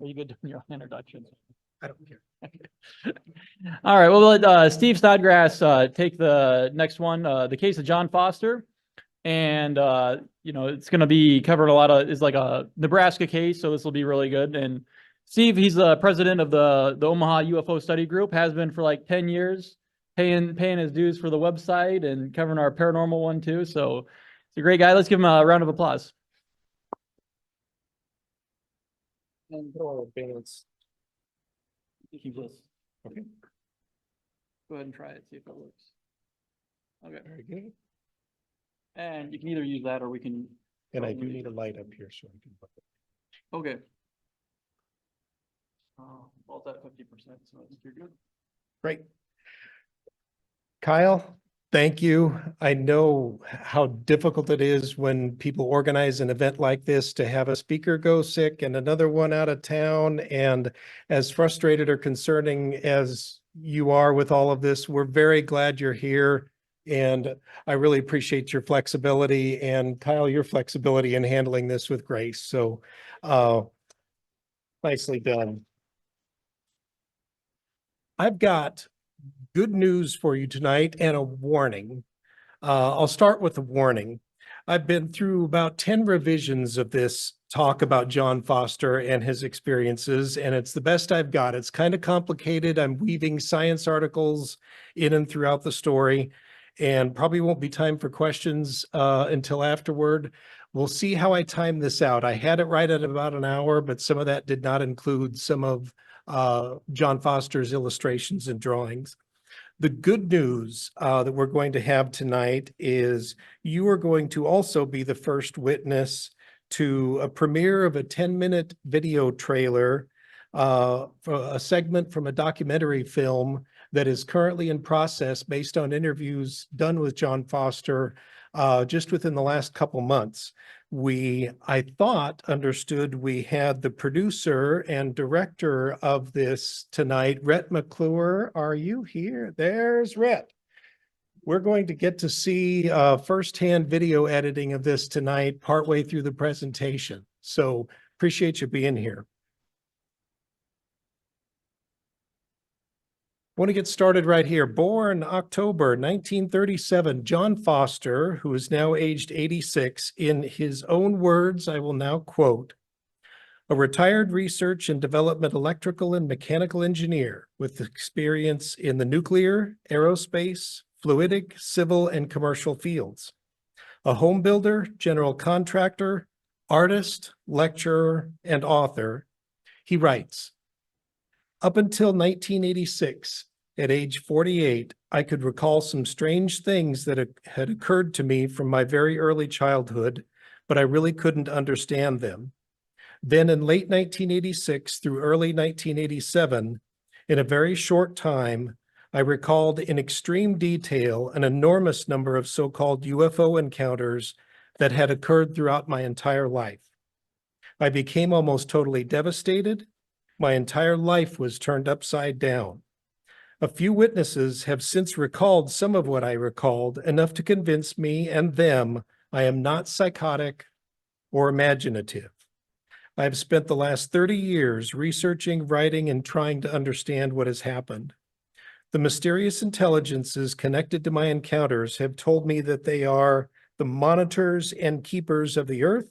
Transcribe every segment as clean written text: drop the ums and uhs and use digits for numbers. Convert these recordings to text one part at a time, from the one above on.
Are you good doing your own introduction? I don't care. All right, well, let Steve Snodgrass take the next one, the case of John Foster. And, it's going to be covered it's like a Nebraska case, so this will be really good. And Steve, he's the president of the Omaha UFO study group, has been for like 10 years, paying his dues for the website and covering our paranormal one too. So he's a great guy. Let's give him a round of applause. And throw our bands. Okay. Go ahead and try it, see if it works. Okay. Very good. And you can either use that or we can. And I do need a light up here so I can put it. Okay. Well, it's at 50%, so I think you're good. Great. Kyle, thank you. I know how difficult it is when people organize an event like this to have a speaker go sick and another one out of town. And as frustrated or concerning as you are with all of this, we're very glad you're here. And I really appreciate your flexibility and Kyle, your flexibility in handling this with grace. So nicely done. I've got good news for you tonight and a warning. I'll start with a warning. I've been through about 10 revisions of this talk about John Foster and his experiences, and it's the best I've got. It's kind of complicated. I'm weaving science articles in and throughout the story, and probably won't be time for questions until afterward. We'll see how I time this out. I had it right at about an hour, but some of that did not include some of John Foster's illustrations and drawings. The good news that we're going to have tonight is you are going to also be the first witness to a premiere of a 10-minute video trailer for a segment from a documentary film that is currently in process based on interviews done with John Foster just within the last couple months. I thought, understood we had the producer and director of this tonight, Rhett McClure. Are you here? There's Rhett. We're going to get to see firsthand video editing of this tonight, partway through the presentation. So appreciate you being here. Want to get started right here. Born October 1937, John Foster, who is now aged 86, in his own words, I will now quote, a retired research and development electrical and mechanical engineer with experience in the nuclear, aerospace, fluidic, civil, and commercial fields. A home builder, general contractor, artist, lecturer, and author. He writes, up until 1986, at age 48, I could recall some strange things that had occurred to me from my very early childhood, but I really couldn't understand them. Then in late 1986 through early 1987, in a very short time, I recalled in extreme detail an enormous number of so-called UFO encounters that had occurred throughout my entire life. I became almost totally devastated. My entire life was turned upside down. A few witnesses have since recalled some of what I recalled, enough to convince me and them I am not psychotic or imaginative. I have spent the last 30 years researching, writing, and trying to understand what has happened. The mysterious intelligences connected to my encounters have told me that they are the monitors and keepers of the earth,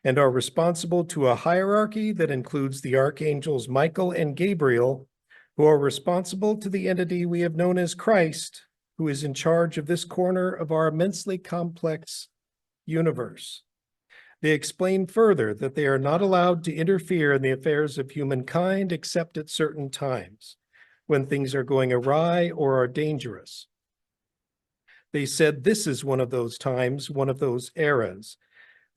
and are responsible to a hierarchy that includes the archangels Michael and Gabriel, who are responsible to the entity we have known as Christ, who is in charge of this corner of our immensely complex universe. They explain further that they are not allowed to interfere in the affairs of humankind except at certain times, when things are going awry or are dangerous. They said this is one of those times, one of those eras.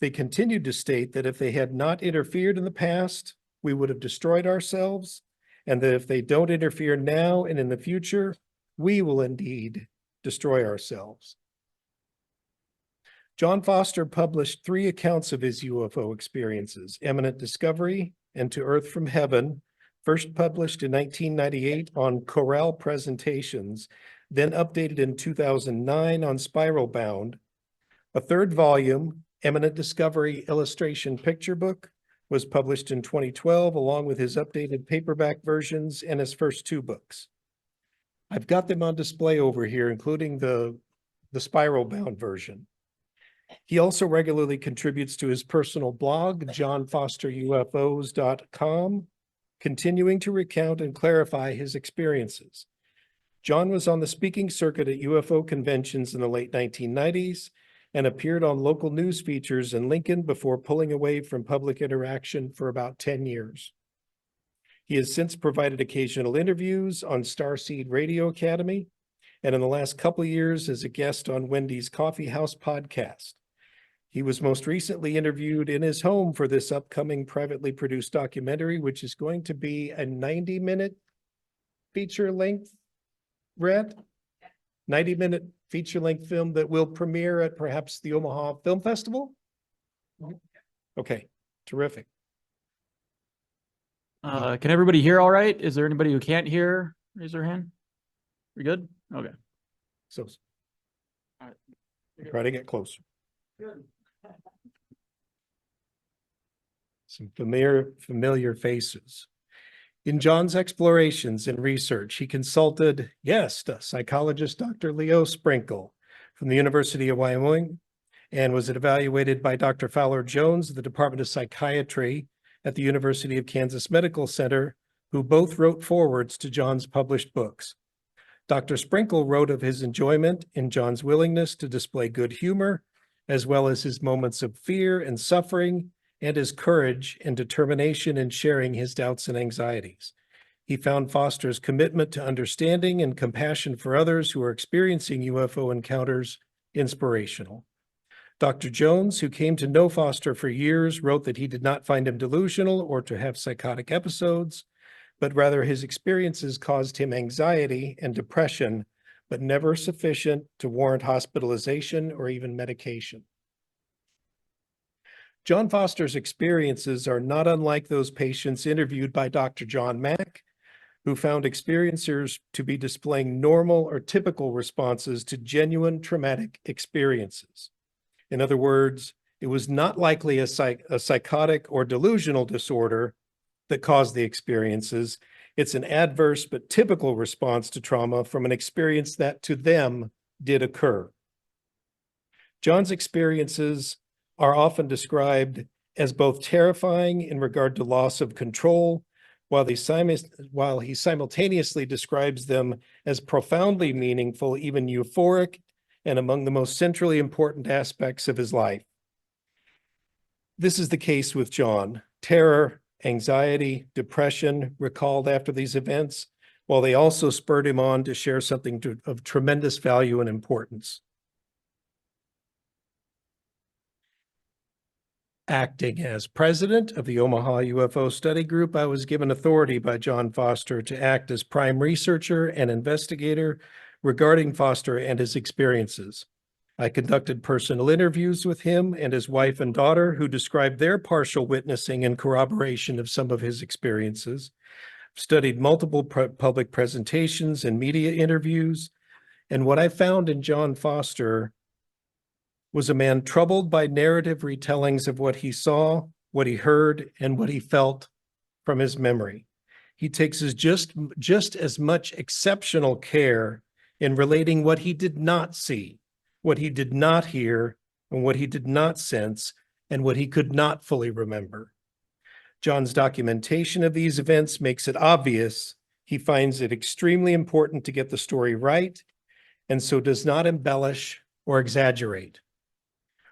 They continued to state that if they had not interfered in the past, we would have destroyed ourselves, and that if they don't interfere now and in the future, we will indeed destroy ourselves. John Foster published 3 accounts of his UFO experiences, Eminent Discovery and To Earth from Heaven, first published in 1998 on Chorale Presentations, then updated in 2009 on Spiral Bound. A 3rd volume, Eminent Discovery Illustration Picture Book, was published in 2012, along with his updated paperback versions and his first 2 books. I've got them on display over here, including the spiral bound version. He also regularly contributes to his personal blog, johnfosterufos.com, continuing to recount and clarify his experiences. John was on the speaking circuit at UFO conventions in the late 1990s and appeared on local news features in Lincoln before pulling away from public interaction for about 10 years. He has since provided occasional interviews on Starseed Radio Academy, and in the last couple of years as a guest on Wendy's Coffee House podcast. He was most recently interviewed in his home for this upcoming privately produced documentary, which is going to be a 90-minute feature length, Brett? 90-minute feature length film that will premiere at perhaps the Omaha Film Festival? Okay, terrific. Can everybody hear all right? Is there anybody who can't hear? Raise their hand. We good? Okay. So All right. try to get closer. Good. Some familiar faces. In John's explorations and research, he consulted, yes, psychologist Dr. Leo Sprinkle from the University of Wyoming, and was evaluated by Dr. Fowler Jones of the Department of Psychiatry at the University of Kansas Medical Center, who both wrote forewords to John's published books. Dr. Sprinkle wrote of his enjoyment in John's willingness to display good humor, as well as his moments of fear and suffering, and his courage and determination in sharing his doubts and anxieties. He found Foster's commitment to understanding and compassion for others who are experiencing UFO encounters inspirational. Dr. Jones, who came to know Foster for years, wrote that he did not find him delusional or to have psychotic episodes, but rather his experiences caused him anxiety and depression, but never sufficient to warrant hospitalization or even medication. John Foster's experiences are not unlike those patients interviewed by Dr. John Mack, who found experiencers to be displaying normal or typical responses to genuine traumatic experiences. In other words, it was not likely a psychotic or delusional disorder that caused the experiences. It's an adverse but typical response to trauma from an experience that to them did occur. John's experiences are often described as both terrifying in regard to loss of control, while he simultaneously describes them as profoundly meaningful, even euphoric, and among the most centrally important aspects of his life. This is the case with John. Terror, anxiety, depression recalled after these events, while they also spurred him on to share something of tremendous value and importance. Acting as president of the Omaha UFO Study Group, I was given authority by John Foster to act as prime researcher and investigator regarding Foster and his experiences. I conducted personal interviews with him and his wife and daughter, who described their partial witnessing and corroboration of some of his experiences, studied multiple public presentations and media interviews, and what I found in John Foster was a man troubled by narrative retellings of what he saw, what he heard, and what he felt from his memory. He takes just as much exceptional care in relating what he did not see, what he did not hear, and what he did not sense, and what he could not fully remember. John's documentation of these events makes it obvious he finds it extremely important to get the story right, and so does not embellish or exaggerate.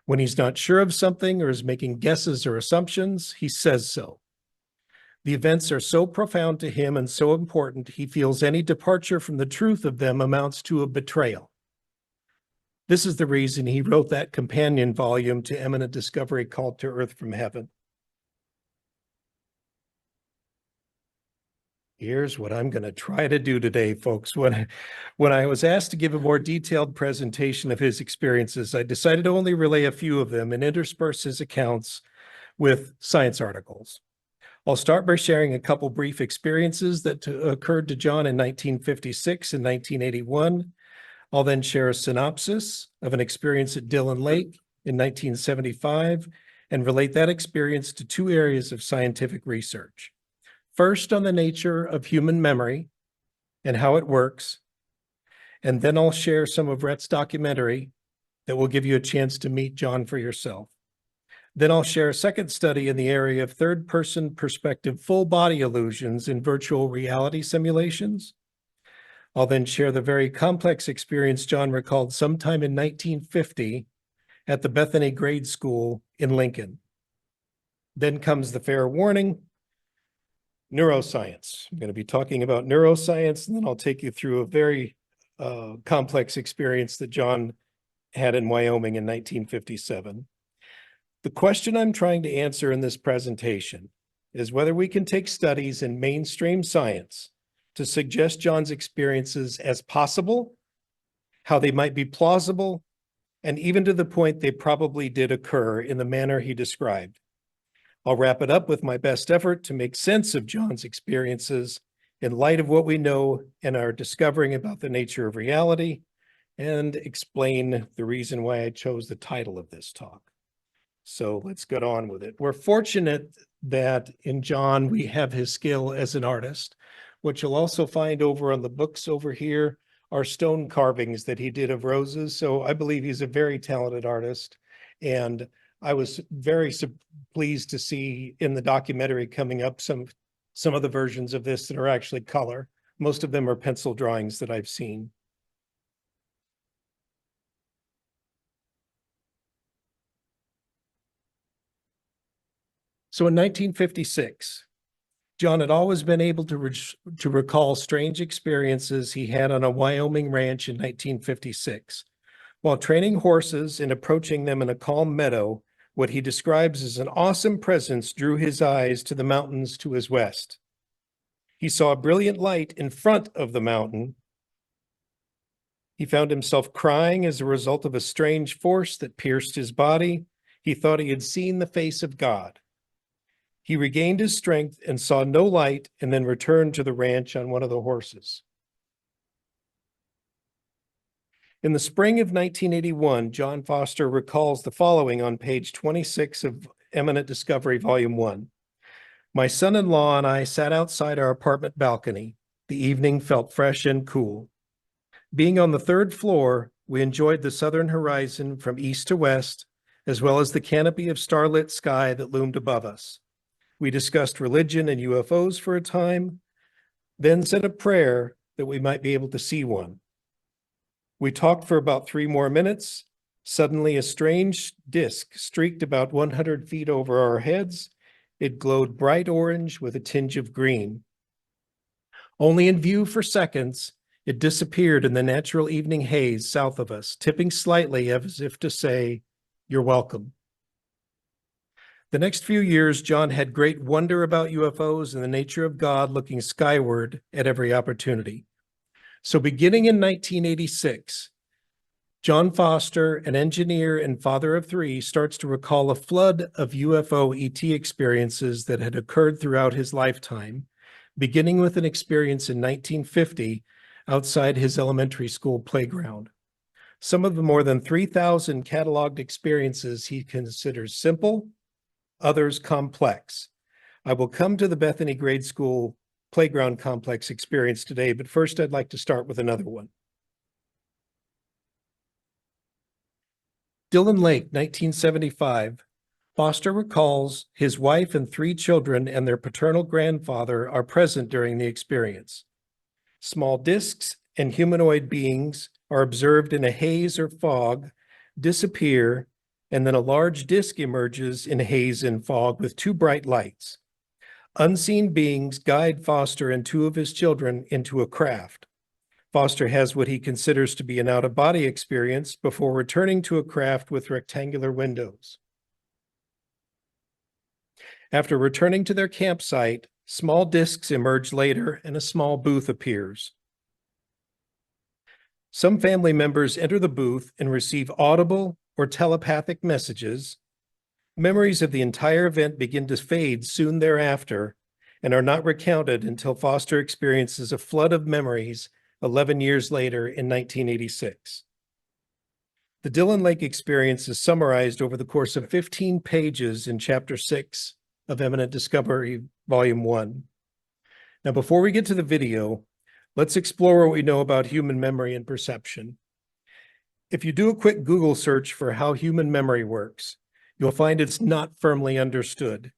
When he's not sure of something or is making guesses or assumptions, he says so. The events are so profound to him and so important, he feels any departure from the truth of them amounts to a betrayal. This is the reason he wrote that companion volume to Eminent Discovery called To Earth from Heaven. Here's what I'm going to try to do today, folks. When I was asked to give a more detailed presentation of his experiences, I decided to only relay a few of them and intersperse his accounts with science articles. I'll start by sharing a couple brief experiences that occurred to John in 1956 and 1981. I'll then share a synopsis of an experience at Dillon Lake in 1975, and relate that experience to two areas of scientific research. First, on the nature of human memory and how it works, and then I'll share some of Rhett's documentary that will give you a chance to meet John for yourself. Then I'll share a second study in the area of third-person perspective full body illusions in virtual reality simulations. I'll then share the very complex experience John recalled sometime in 1950 at the Bethany Grade School in Lincoln. Then comes the fair warning, neuroscience. I'm going to be talking about neuroscience, and then I'll take you through a very complex experience that John had in Wyoming in 1957. The question I'm trying to answer in this presentation is whether we can take studies in mainstream science to suggest John's experiences as possible, how they might be plausible, and even to the point they probably did occur in the manner he described. I'll wrap it up with my best effort to make sense of John's experiences in light of what we know and are discovering about the nature of reality, and explain the reason why I chose the title of this talk. So let's get on with it. We're fortunate that in John, we have his skill as an artist. What you'll also find over on the books over here are stone carvings that he did of roses. So I believe he's a very talented artist. And I was very pleased to see in the documentary coming up some of the versions of this that are actually color. Most of them are pencil drawings that I've seen. So in 1956, John had always been able to recall strange experiences he had on a Wyoming ranch in 1956. While training horses and approaching them in a calm meadow, what he describes as an awesome presence drew his eyes to the mountains to his west. He saw a brilliant light in front of the mountain. He found himself crying as a result of a strange force that pierced his body. He thought he had seen the face of God. He regained his strength and saw no light, and then returned to the ranch on one of the horses. In the spring of 1981, John Foster recalls the following on page 26 of Eminent Discovery, Volume 1. My son-in-law and I sat outside our apartment balcony. The evening felt fresh and cool. Being on the third floor, we enjoyed the southern horizon from east to west, as well as the canopy of starlit sky that loomed above us. We discussed religion and UFOs for a time, then said a prayer that we might be able to see one. We talked for about 3 more minutes. Suddenly, a strange disk streaked about 100 feet over our heads. It glowed bright orange with a tinge of green. Only in view for seconds, it disappeared in the natural evening haze south of us, tipping slightly as if to say, "You're welcome." The next few years, John had great wonder about UFOs and the nature of God, looking skyward at every opportunity. So beginning in 1986, John Foster, an engineer and father of 3, starts to recall a flood of UFO ET experiences that had occurred throughout his lifetime, beginning with an experience in 1950 outside his elementary school playground. Some of the more than 3,000 cataloged experiences he considers simple, others complex. I will come to the Bethany Grade School playground complex experience today, but first I'd like to start with another one. Dillon Lake, 1975. Foster recalls his wife and 3 children and their paternal grandfather are present during the experience. Small discs and humanoid beings are observed in a haze or fog, disappear, and then a large disc emerges in haze and fog with 2 bright lights. Unseen beings guide Foster and 2 of his children into a craft. Foster has what he considers to be an out-of-body experience before returning to a craft with rectangular windows. After returning to their campsite, small discs emerge later and a small booth appears. Some family members enter the booth and receive audible or telepathic messages. Memories of the entire event begin to fade soon thereafter and are not recounted until Foster experiences a flood of memories 11 years later in 1986. The Dillon Lake experience is summarized over the course of 15 pages in Chapter 6 of Eminent Discovery, Volume 1. Now, before we get to the video, let's explore what we know about human memory and perception. If you do a quick Google search for how human memory works, you'll find it's not firmly understood.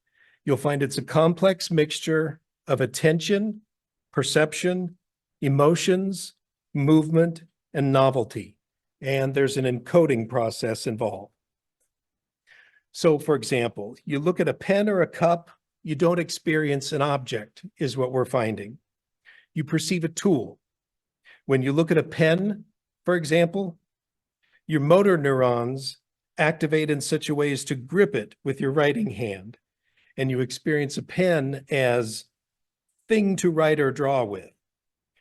You'll find it's a complex mixture of attention, perception, emotions, movement, and novelty. And there's an encoding process involved. So, for example, you look at a pen or a cup, you don't experience an object, is what we're finding. You perceive a tool. When you look at a pen, for example, your motor neurons activate in such a way as to grip it with your writing hand, and you experience a pen as thing to write or draw with.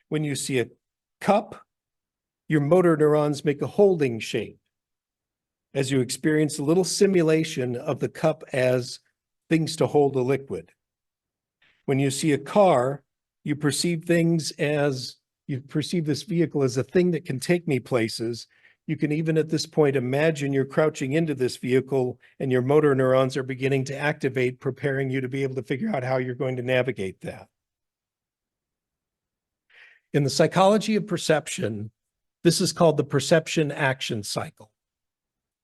When you see a cup, your motor neurons make a holding shape as you experience a little simulation of the cup as things to hold a liquid. When you see a car, you perceive this vehicle as a thing that can take me places. You can even at this point imagine you're crouching into this vehicle and your motor neurons are beginning to activate, preparing you to be able to figure out how you're going to navigate that. In the psychology of perception, this is called the perception action cycle,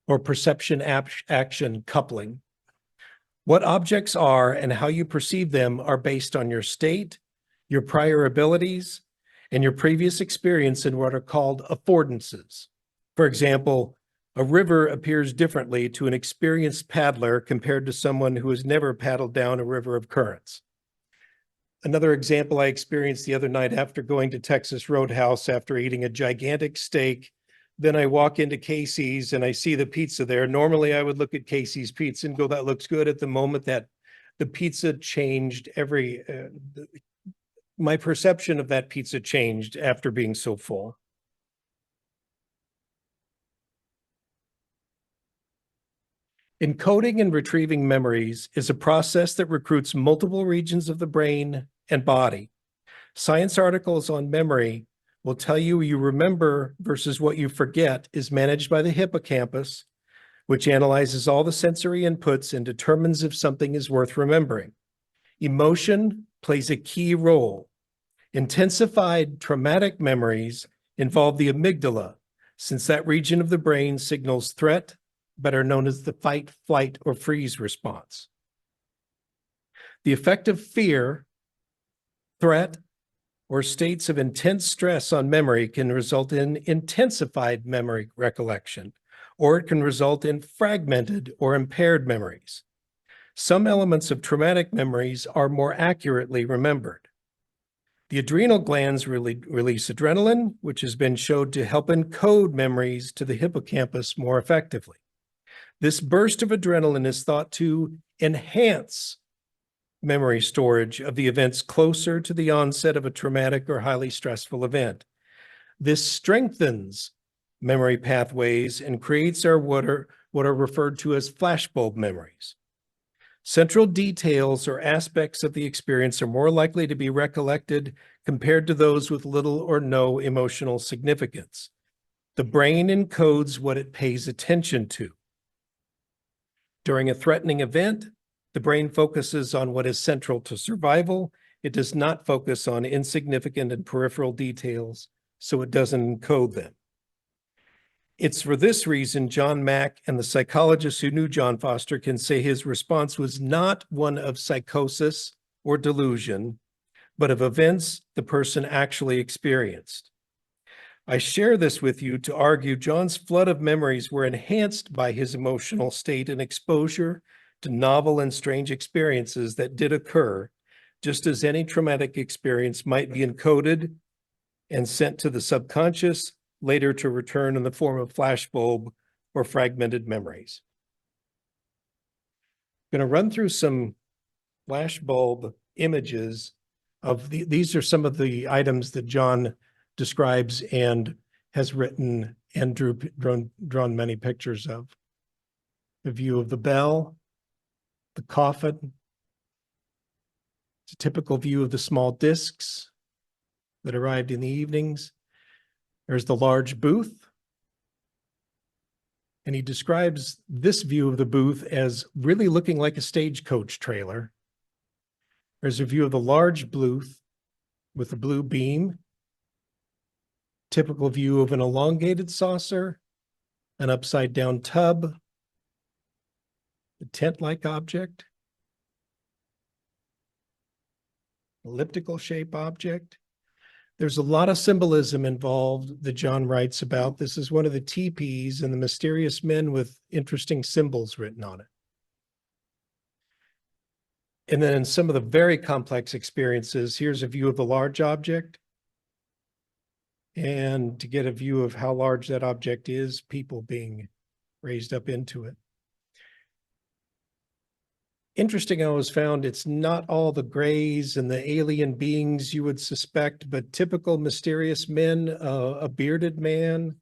or perception action coupling. What objects are and how you perceive them are based on your state, your prior abilities, and your previous experience in what are called affordances. For example, a river appears differently to an experienced paddler compared to someone who has never paddled down a river of currents. Another example I experienced the other night after going to Texas Roadhouse after eating a gigantic steak. Then I walk into Casey's and I see the pizza there. Normally I would look at Casey's pizza and go, that looks good. At the moment that the pizza changed, my perception of that pizza changed after being so full. Encoding and retrieving memories is a process that recruits multiple regions of the brain and body. Science articles on memory will tell you remember versus what you forget is managed by the hippocampus, which analyzes all the sensory inputs and determines if something is worth remembering. Emotion plays a key role. Intensified traumatic memories involve the amygdala, since that region of the brain signals threat, better known as the fight, flight, or freeze response. The effect of fear, threat, or states of intense stress on memory can result in intensified memory recollection, or it can result in fragmented or impaired memories. Some elements of traumatic memories are more accurately remembered. The adrenal glands release adrenaline, which has been shown to help encode memories to the hippocampus more effectively. This burst of adrenaline is thought to enhance memory storage of the events closer to the onset of a traumatic or highly stressful event. This strengthens memory pathways and creates what are referred to as flashbulb memories. Central details or aspects of the experience are more likely to be recollected compared to those with little or no emotional significance. The brain encodes what it pays attention to. During a threatening event, the brain focuses on what is central to survival. It does not focus on insignificant and peripheral details, so it doesn't encode them. It's for this reason John Mack and the psychologists who knew John Foster can say his response was not one of psychosis or delusion, but of events the person actually experienced. I share this with you to argue John's flood of memories were enhanced by his emotional state and exposure to novel and strange experiences that did occur, just as any traumatic experience might be encoded and sent to the subconscious, later to return in the form of flashbulb or fragmented memories. I'm going to run through some flashbulb images of these are some of the items that John describes and has written and drawn many pictures of. The view of the bell, the coffin. It's a typical view of the small discs that arrived in the evenings. There's the large booth. And he describes this view of the booth as really looking like a stagecoach trailer. There's a view of the large booth with a blue beam, typical view of an elongated saucer, an upside down tub, a tent-like object, elliptical shape object. There's a lot of symbolism involved that John writes about. This is one of the teepees and the mysterious men with interesting symbols written on it. And then in some of the very complex experiences, here's a view of the large object. And to get a view of how large that object is, people being raised up into it. Interesting, I always found it's not all the grays and the alien beings you would suspect, but typical mysterious men, a bearded man,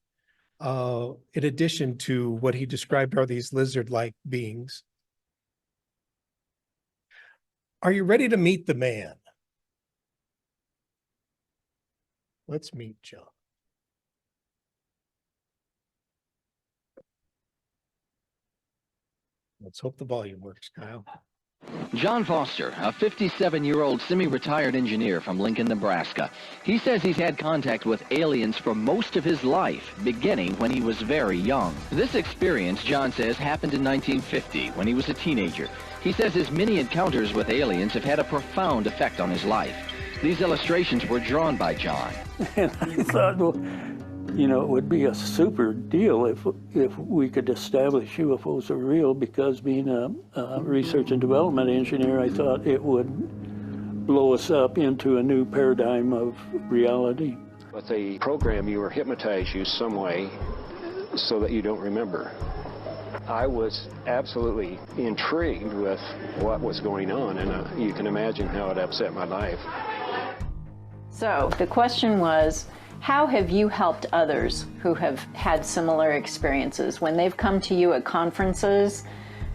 in addition to what he described are these lizard-like beings. Are you ready to meet the man? Let's meet John. Let's hope the volume works, Kyle. John Foster, a 57-year-old semi-retired engineer from Lincoln, Nebraska. He says he's had contact with aliens for most of his life, beginning when he was very young. This experience, John says, happened in 1950 when he was a teenager. He says his many encounters with aliens have had a profound effect on his life. These illustrations were drawn by John. And I thought, well, you know, it would be a super deal if we could establish UFOs are real, because being a research and development engineer, I thought it would blow us up into a new paradigm of reality. With the program, you were hypnotized you some way so that you don't remember. I was absolutely intrigued with what was going on, and you can imagine how it upset my life. So the question was, how have you helped others who have had similar experiences? When they've come to you at conferences,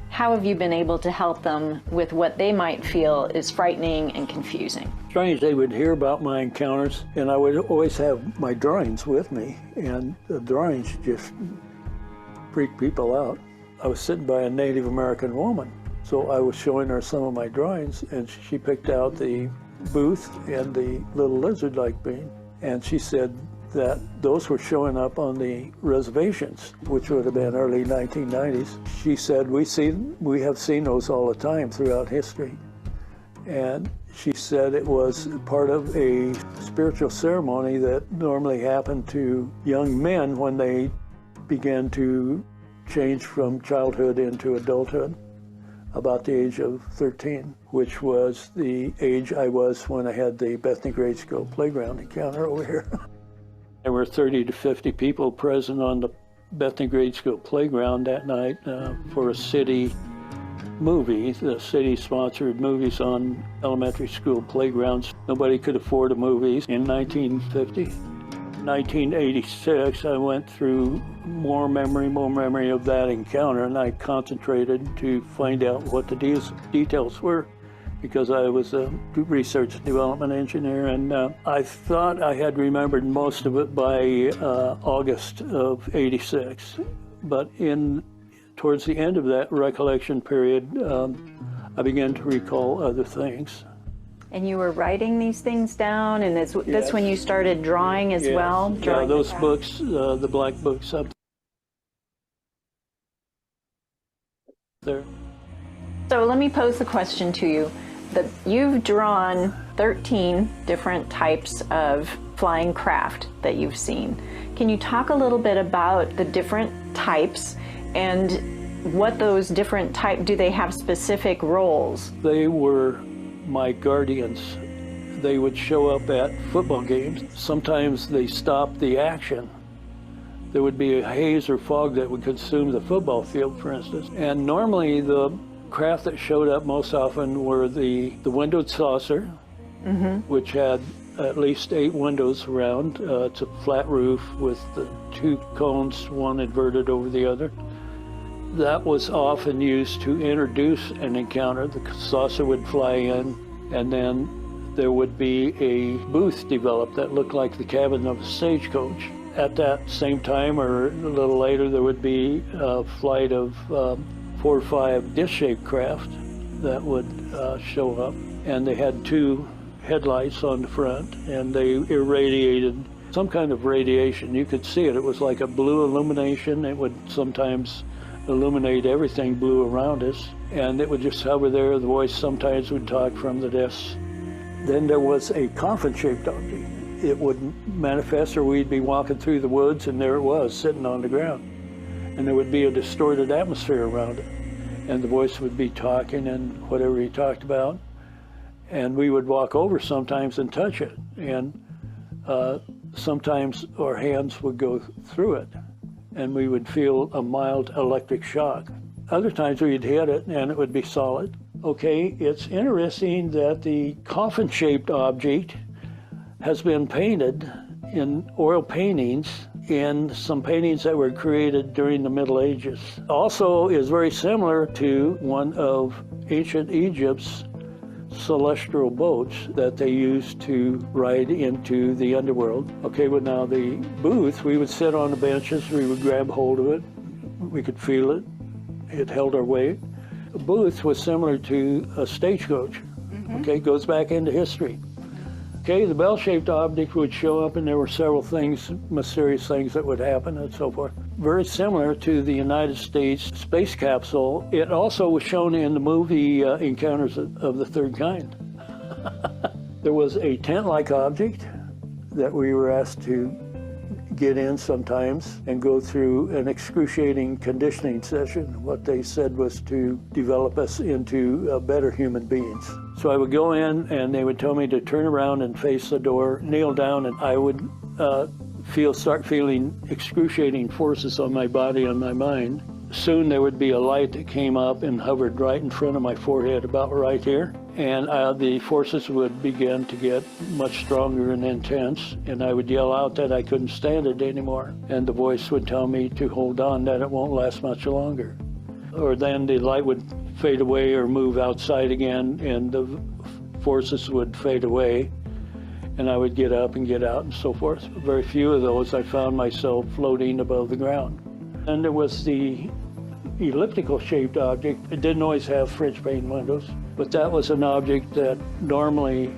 how have you been able to help them with what they might feel is frightening and confusing? Strange, they would hear about my encounters, and I would always have my drawings with me, and the drawings just freak people out. I was sitting by a Native American woman, so I was showing her some of my drawings, and she picked out the booth and the little lizard-like being. And she said that those were showing up on the reservations, which would have been early 1990s. She said, we have seen those all the time throughout history. And she said it was part of a spiritual ceremony that normally happened to young men when they began to change from childhood into adulthood, about the age of 13, which was the age I was when I had the Bethany Grade School playground encounter over here. There were 30 to 50 people present on the Bethany Grade School playground that night for a city movie. The city sponsored movies on elementary school playgrounds. Nobody could afford a movie in 1950. 1986, I went through more memory of that encounter, and I concentrated to find out what the details were, because I was a research and development engineer, and I thought I had remembered most of it by August of '86. But towards the end of that recollection period, I began to recall other things. And you were writing these things down, and that's when you started drawing as well? Yeah, those books, the black books up there. So let me pose the question to you. You've drawn 13 different types of flying craft that you've seen. Can you talk a little bit about the different types and what those different types, do they have specific roles? They were my guardians. They would show up at football games. Sometimes they stopped the action. There would be a haze or fog that would consume the football field, for instance. And normally the craft that showed up most often were the windowed saucer, which had at least 8 windows around. It's a flat roof with the 2 cones, one inverted over the other. That was often used to introduce an encounter. The saucer would fly in, and then there would be a booth developed that looked like the cabin of a stagecoach. At that same time or a little later, there would be a flight of 4 or 5 disc-shaped craft that would show up, and they had 2 headlights on the front, and they irradiated some kind of radiation. You could see it. It was like a blue illumination. It would sometimes illuminate everything blue around us, and it would just hover there. The voice sometimes would talk from the disc. Then there was a coffin-shaped object. It would manifest, or we'd be walking through the woods, and there it was, sitting on the ground. And there would be a distorted atmosphere around it. And the voice would be talking and whatever he talked about. And we would walk over sometimes and touch it. And sometimes our hands would go through it, and we would feel a mild electric shock. Other times we'd hit it, and it would be solid. Okay, it's interesting that the coffin-shaped object has been painted in oil paintings in some paintings that were created during the Middle Ages. Also is very similar to one of ancient Egypt's celestial boats that they used to ride into the underworld. Okay, well now the booth, we would sit on the benches, we would grab hold of it, we could feel it, it held our weight. The booth was similar to a stagecoach. Okay, goes back into history. Okay, the bell-shaped object would show up, and there were several things, mysterious things that would happen and so forth. Very similar to the United States space capsule. It also was shown in the movie Encounters of the Third Kind. There was a tent-like object that we were asked to get in sometimes and go through an excruciating conditioning session. What they said was to develop us into better human beings. So I would go in, and they would tell me to turn around and face the door, kneel down, and I would start feeling excruciating forces on my body and my mind. Soon there would be a light that came up and hovered right in front of my forehead, about right here. And the forces would begin to get much stronger and intense, and I would yell out that I couldn't stand it anymore. And the voice would tell me to hold on, that it won't last much longer. Or then the light would fade away or move outside again, and the forces would fade away, and I would get up and get out and so forth. Very few of those I found myself floating above the ground. And there was the elliptical shaped object. It didn't always have French pane windows, but that was an object that normally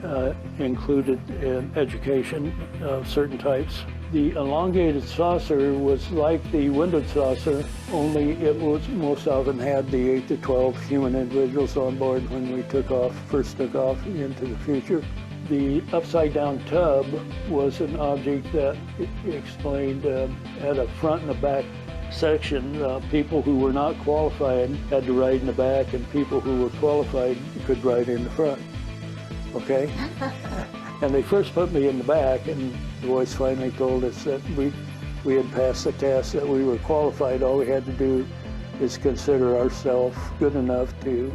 included an education of certain types. The elongated saucer was like the windowed saucer, only it was most often had the 8 to 12 human individuals on board when we first took off into the future. The upside down tub was an object that explained had a front and a back section. People who were not qualified had to ride in the back, and people who were qualified could ride in the front. Okay? And they first put me in the back, and the voice finally told us that we had passed the test, that we were qualified. All we had to do is consider ourselves good enough to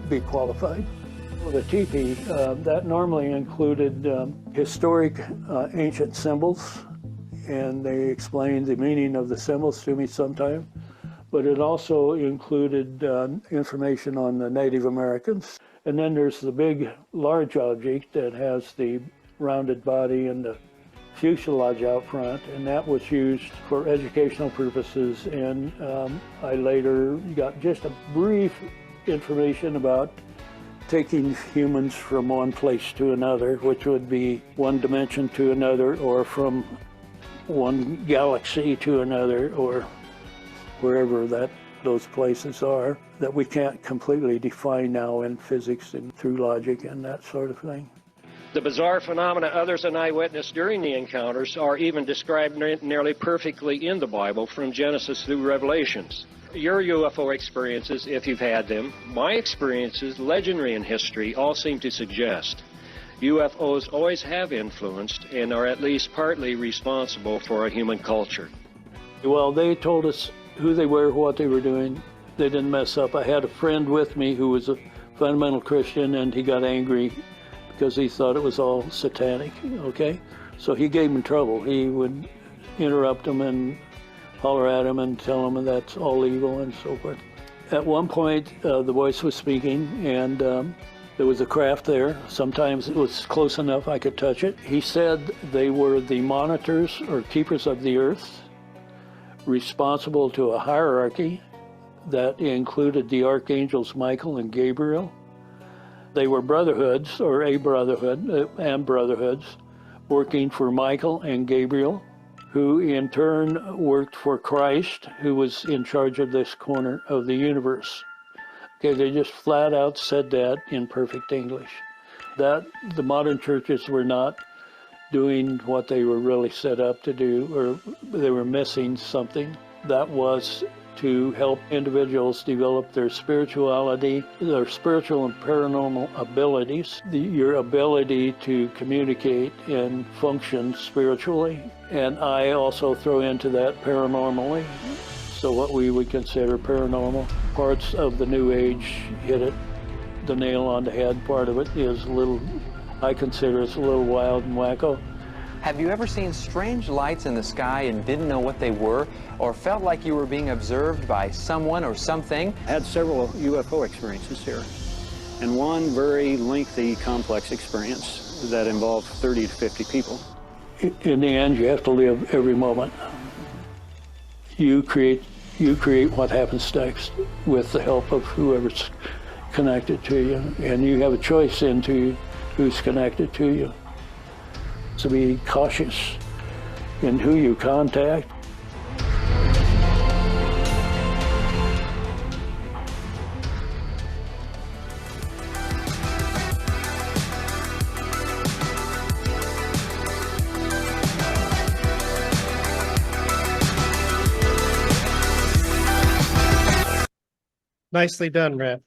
be qualified. Well, the teepee, that normally included historic ancient symbols, and they explained the meaning of the symbols to me sometime. But it also included information on the Native Americans. And then there's the big, large object that has the rounded body and the fuselage out front, and that was used for educational purposes. And I later got just a brief information about taking humans from one place to another, which would be one dimension to another, or from one galaxy to another, or wherever those places are, that we can't completely define now in physics and through logic and that sort of thing. The bizarre phenomena others and I witnessed during the encounters are even described nearly perfectly in the Bible, from Genesis through Revelations. Your UFO experiences, if you've had them, my experiences, legendary in history, all seem to suggest UFOs always have influenced and are at least partly responsible for a human culture. Well, they told us who they were, what they were doing. They didn't mess up. I had a friend with me who was a fundamental Christian, and he got angry because he thought it was all satanic, okay? So he gave him trouble. He would interrupt them and holler at him and tell them that's all evil and so forth. At one point, the voice was speaking, and There was a craft there. Sometimes it was close enough I could touch it. He said they were the monitors or keepers of the earth, responsible to a hierarchy that included the archangels Michael and Gabriel. They were brotherhoods, or a brotherhood and brotherhoods, working for Michael and Gabriel, who in turn worked for Christ, who was in charge of this corner of the universe. Okay, they just flat out said that in perfect English. That the modern churches were not doing what they were really set up to do, or they were missing something. That was to help individuals develop their spirituality, their spiritual and paranormal abilities, your ability to communicate and function spiritually. And I also throw into that paranormally. So what we would consider paranormal parts of the New Age hit it, the nail on the head. Part of it is a little, I consider it's a little wild and wacko. Have you ever seen strange lights in the sky and didn't know what they were, or felt like you were being observed by someone or something? I had several UFO experiences here, and one very lengthy, complex experience that involved 30 to 50 people. In the end, you have to live every moment. You create what happens next with the help of whoever's connected to you, and you have a choice into who's connected to you. So be cautious in who you contact. Nicely done, Rhett.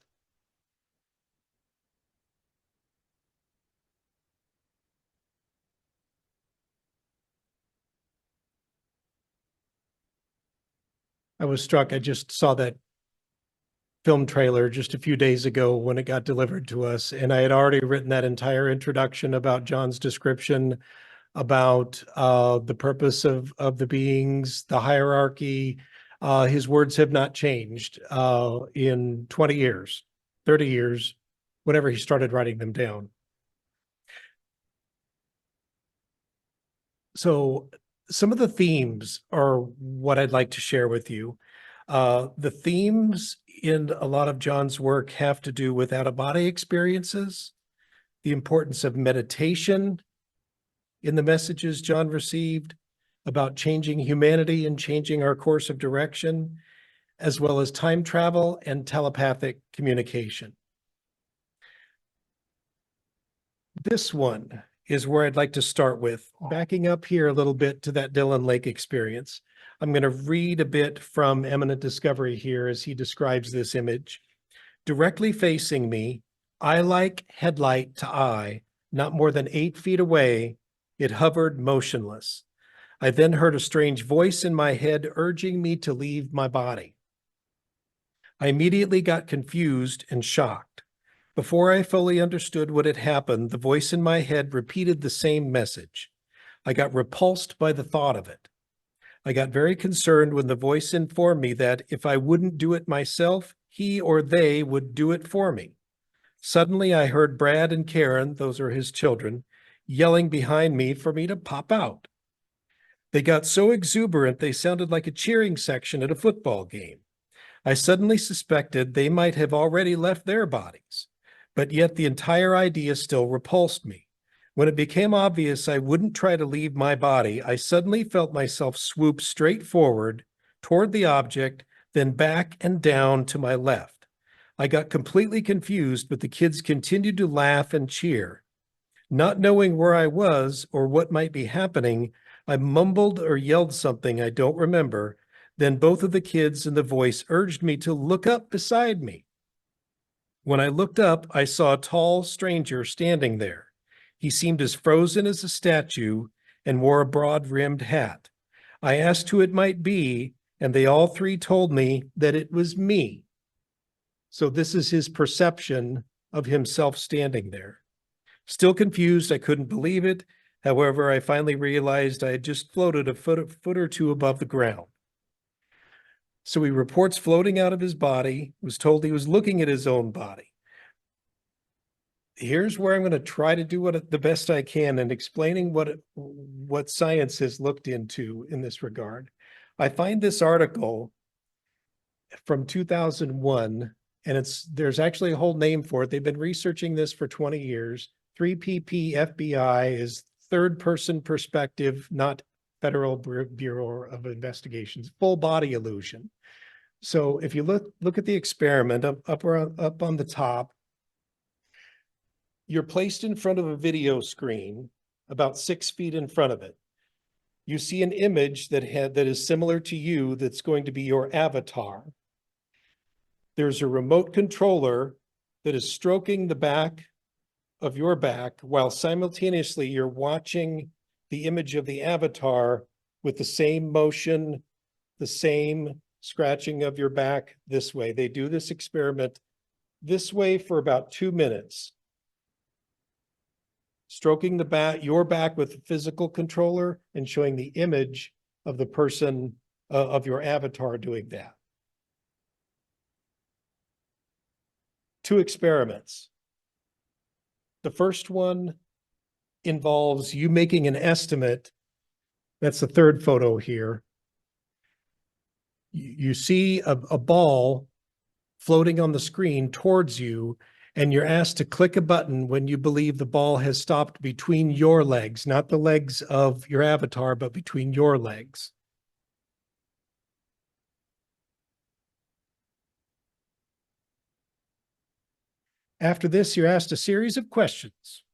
I was struck. I just saw that film trailer just a few days ago when it got delivered to us, and I had already written that entire introduction about John's description, about the purpose of the beings, the hierarchy. His words have not changed in 20 years, 30 years, whenever he started writing them down. So some of the themes are what I'd like to share with you. The themes in a lot of John's work have to do with out-of-body experiences, the importance of meditation in the messages John received about changing humanity and changing our course of direction, as well as time travel and telepathic communication. This one is where I'd like to start with, backing up here a little bit to that Dillon Lake experience. I'm going to read a bit from Eminent Discovery here as he describes this image. Directly facing me, eye-like headlight to eye, not more than 8 feet away, it hovered motionless. I then heard a strange voice in my head urging me to leave my body. I immediately got confused and shocked. Before I fully understood what had happened, the voice in my head repeated the same message. I got repulsed by the thought of it. I got very concerned when the voice informed me that if I wouldn't do it myself, he or they would do it for me. Suddenly, I heard Brad and Karen, those are his children, yelling behind me for me to pop out. They got so exuberant they sounded like a cheering section at a football game. I suddenly suspected they might have already left their bodies, but yet the entire idea still repulsed me. When it became obvious I wouldn't try to leave my body, I suddenly felt myself swoop straight forward toward the object, then back and down to my left. I got completely confused, but the kids continued to laugh and cheer. Not knowing where I was or what might be happening, I mumbled or yelled something I don't remember. Then both of the kids and the voice urged me to look up beside me. When I looked up, I saw a tall stranger standing there. He seemed as frozen as a statue and wore a broad-rimmed hat. I asked who it might be, and they all three told me that it was me. So this is his perception of himself standing there. Still confused, I couldn't believe it. However, I finally realized I had just floated a foot or two above the ground. So he reports floating out of his body, was told he was looking at his own body. here's where I'm going to try to do the best I can in explaining what science has looked into in this regard. I find this article from 2001, and there's actually a whole name for it. They've been researching this for 20 years. 3PP FBI is third person perspective, not Federal Bureau of Investigations, full body illusion. So if you look at the experiment up on the top, you're placed in front of a video screen about 6 feet in front of it. You see an image that is similar to you that's going to be your avatar. There's a remote controller that is stroking the back of your back while simultaneously you're watching the image of the avatar with the same motion, the same scratching of your back this way. They do this experiment this way for about 2 minutes. Stroking your back with a physical controller and showing the image of the person, of your avatar doing that. 2 experiments. The first one involves you making an estimate. That's the third photo here. You see a ball floating on the screen towards you, and you're asked to click a button when you believe the ball has stopped between your legs, not the legs of your avatar, but between your legs. After this, you're asked a series of questions.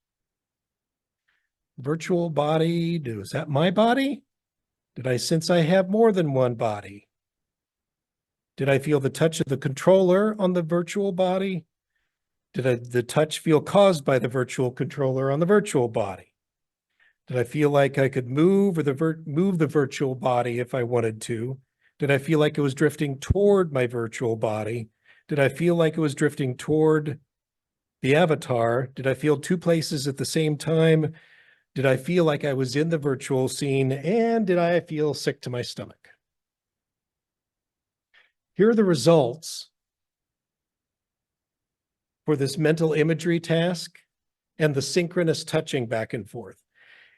Virtual body, is that my body? Did I sense I have more than one body? Did I feel the touch of the controller on the virtual body? Did the touch feel caused by the virtual controller on the virtual body? Did I feel like I could move the virtual body if I wanted to? Did I feel like it was drifting toward my virtual body? Did I feel like it was drifting toward the avatar? Did I feel 2 places at the same time? Did I feel like I was in the virtual scene? And did I feel sick to my stomach? Here are the results for this mental imagery task and the synchronous touching back and forth.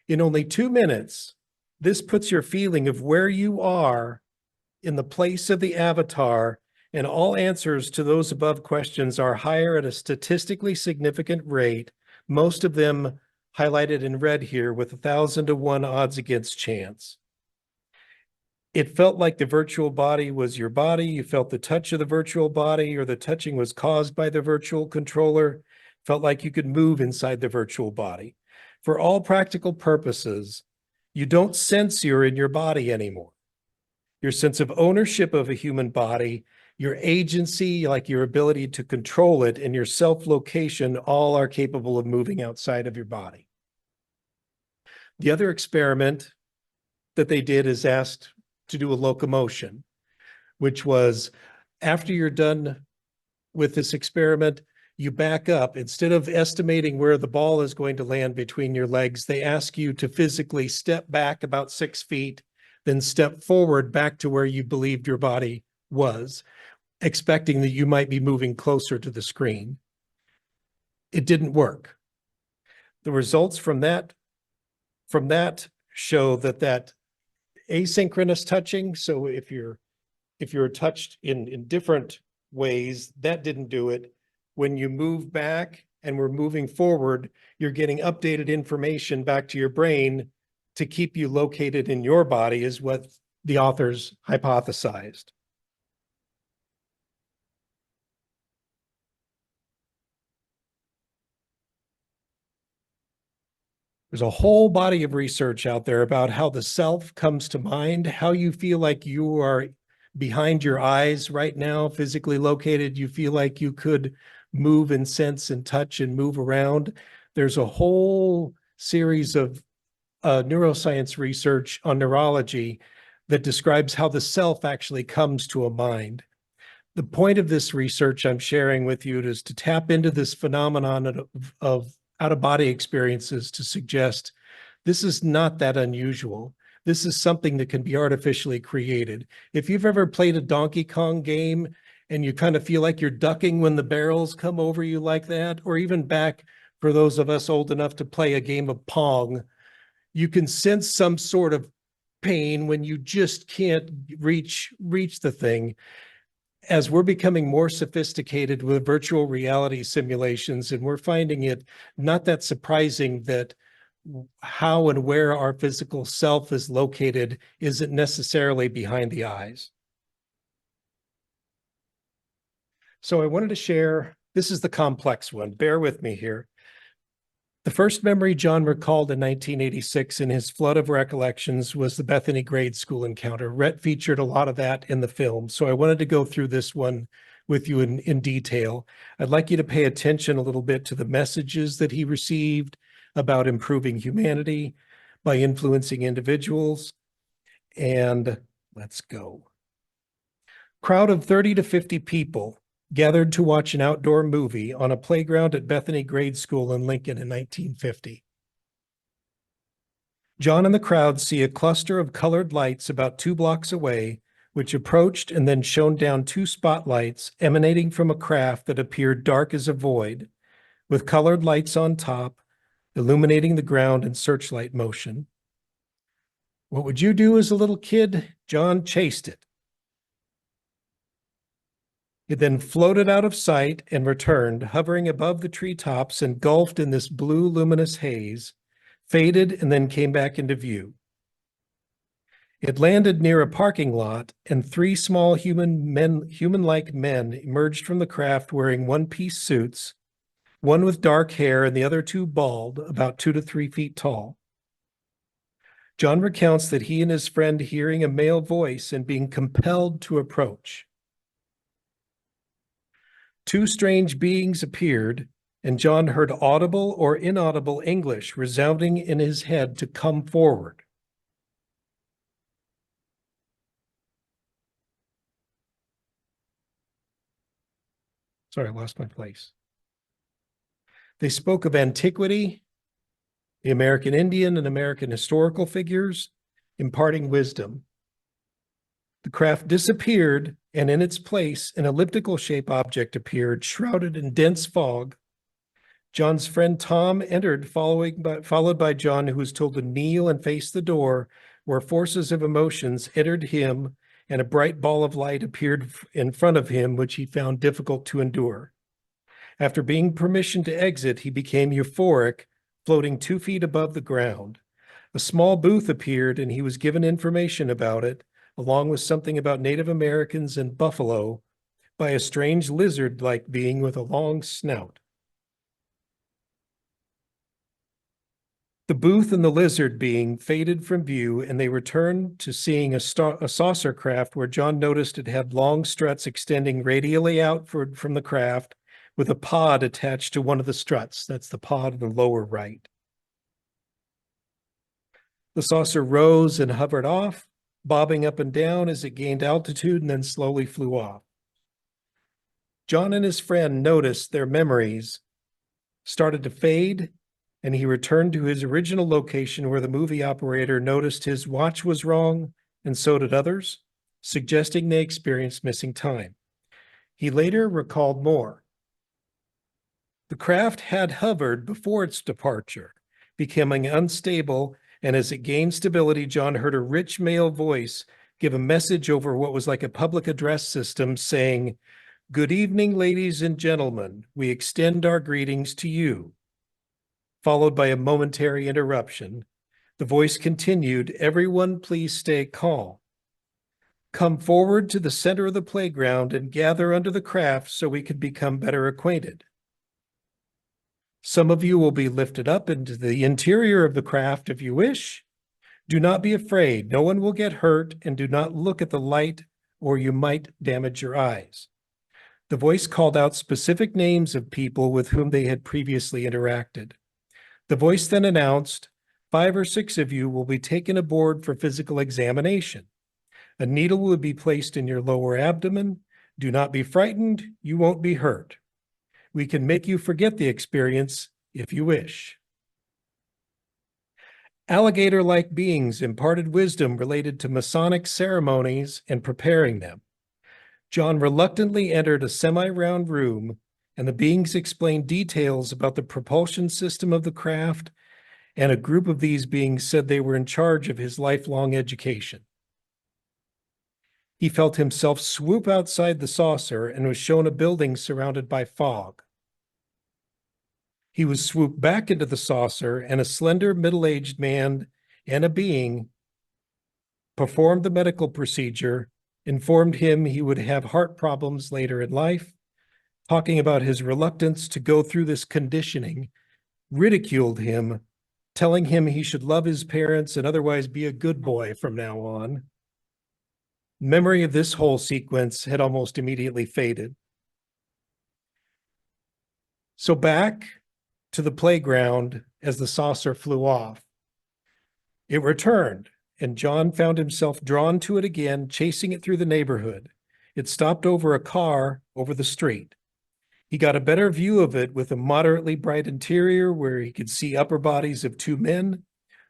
In only 2 minutes, this puts your feeling of where you are in the place of the avatar, and all answers to those above questions are higher at a statistically significant rate, most of them highlighted in red here with 1,000 to 1 odds against chance. It felt like the virtual body was your body. You felt the touch of the virtual body, or the touching was caused by the virtual controller. Felt like you could move inside the virtual body. For all practical purposes, you don't sense you're in your body anymore. Your sense of ownership of a human body, your agency, like your ability to control it, and your self-location all are capable of moving outside of your body. The other experiment that they did is asked to do a locomotion, which was after you're done with this experiment, you back up. Instead of estimating where the ball is going to land between your legs, they ask you to physically step back about 6 feet, then step forward back to where you believed your body was, expecting that you might be moving closer to the screen. It didn't work. The results from that show that asynchronous touching, so if you're touched in different ways, that didn't do it. When you move back and we're moving forward, you're getting updated information back to your brain to keep you located in your body, is what the authors hypothesized. There's a whole body of research out there about how the self comes to mind, how you feel like you are behind your eyes right now, physically located. You feel like you could move and sense and touch and move around. There's a whole series of neuroscience research on neurology that describes how the self actually comes to a mind. The point of this research I'm sharing with you is to tap into this phenomenon of out-of-body experiences to suggest this is not that unusual. This is something that can be artificially created. If you've ever played a Donkey Kong game and you kind of feel like you're ducking when the barrels come over you like that, or even back for those of us old enough to play a game of Pong, you can sense some sort of pain when you just can't reach the thing. As we're becoming more sophisticated with virtual reality simulations, and we're finding it not that surprising that how and where our physical self is located isn't necessarily behind the eyes. So I wanted to share, this is the complex one, bear with me here. The first memory John recalled in 1986 in his flood of recollections was the Bethany grade school encounter. Rhett featured a lot of that in the film, so I wanted to go through this one with you in detail. I'd like you to pay attention a little bit to the messages that he received about improving humanity by influencing individuals. And let's go. Crowd of 30 to 50 people gathered to watch an outdoor movie on a playground at Bethany Grade School in Lincoln in 1950. John and the crowd see a cluster of colored lights about 2 blocks away, which approached and then shone down 2 spotlights emanating from a craft that appeared dark as a void, with colored lights on top, illuminating the ground in searchlight motion. What would you do as a little kid? John chased it. It then floated out of sight and returned, hovering above the treetops, engulfed in this blue luminous haze, faded, and then came back into view. It landed near a parking lot, and 3 small human-like men emerged from the craft wearing one-piece suits, one with dark hair and the other 2 bald, about 2 to 3 feet tall. John recounts that he and his friend hearing a male voice and being compelled to approach. 2 strange beings appeared, and John heard audible or inaudible English resounding in his head to come forward. Sorry, I lost my place. They spoke of antiquity, the American Indian and American historical figures, imparting wisdom. The craft disappeared, and in its place, an elliptical-shaped object appeared, shrouded in dense fog. John's friend Tom entered, followed by John, who was told to kneel and face the door, where forces of emotions entered him, and a bright ball of light appeared in front of him, which he found difficult to endure. After being permission to exit, he became euphoric, floating 2 feet above the ground. A small booth appeared, and he was given information about it, along with something about Native Americans and buffalo, by a strange lizard-like being with a long snout. The booth and the lizard being faded from view, and they returned to seeing a saucer craft where John noticed it had long struts extending radially outward from the craft, with a pod attached to one of the struts. That's the pod in the lower right. The saucer rose and hovered off, bobbing up and down as it gained altitude and then slowly flew off. John and his friend noticed their memories started to fade, and he returned to his original location where the movie operator noticed his watch was wrong, and so did others, suggesting they experienced missing time. He later recalled more. The craft had hovered before its departure, becoming unstable, and as it gained stability, John heard a rich male voice give a message over what was like a public address system saying, "Good evening, ladies and gentlemen. We extend our greetings to you." Followed by a momentary interruption. The voice continued, "Everyone please stay calm. Come forward to the center of the playground and gather under the craft so we can become better acquainted. Some of you will be lifted up into the interior of the craft if you wish. Do not be afraid. No one will get hurt, and do not look at the light or you might damage your eyes." The voice called out specific names of people with whom they had previously interacted. The voice then announced, 5 or 6 of you will be taken aboard for physical examination. A needle will be placed in your lower abdomen. Do not be frightened. You won't be hurt. We can make you forget the experience if you wish. Alligator-like beings imparted wisdom related to Masonic ceremonies and preparing them. John reluctantly entered a semi-round room and the beings explained details about the propulsion system of the craft, and a group of these beings said they were in charge of his lifelong education. He felt himself swoop outside the saucer and was shown a building surrounded by fog. He was swooped back into the saucer, and a slender middle-aged man and a being performed the medical procedure, informed him he would have heart problems later in life, talking about his reluctance to go through this conditioning, ridiculed him, telling him he should love his parents and otherwise be a good boy from now on. Memory of this whole sequence had almost immediately faded. So back to the playground as the saucer flew off. It returned, and John found himself drawn to it again, chasing it through the neighborhood. It stopped over a car over the street. He got a better view of it with a moderately bright interior where he could see upper bodies of two men,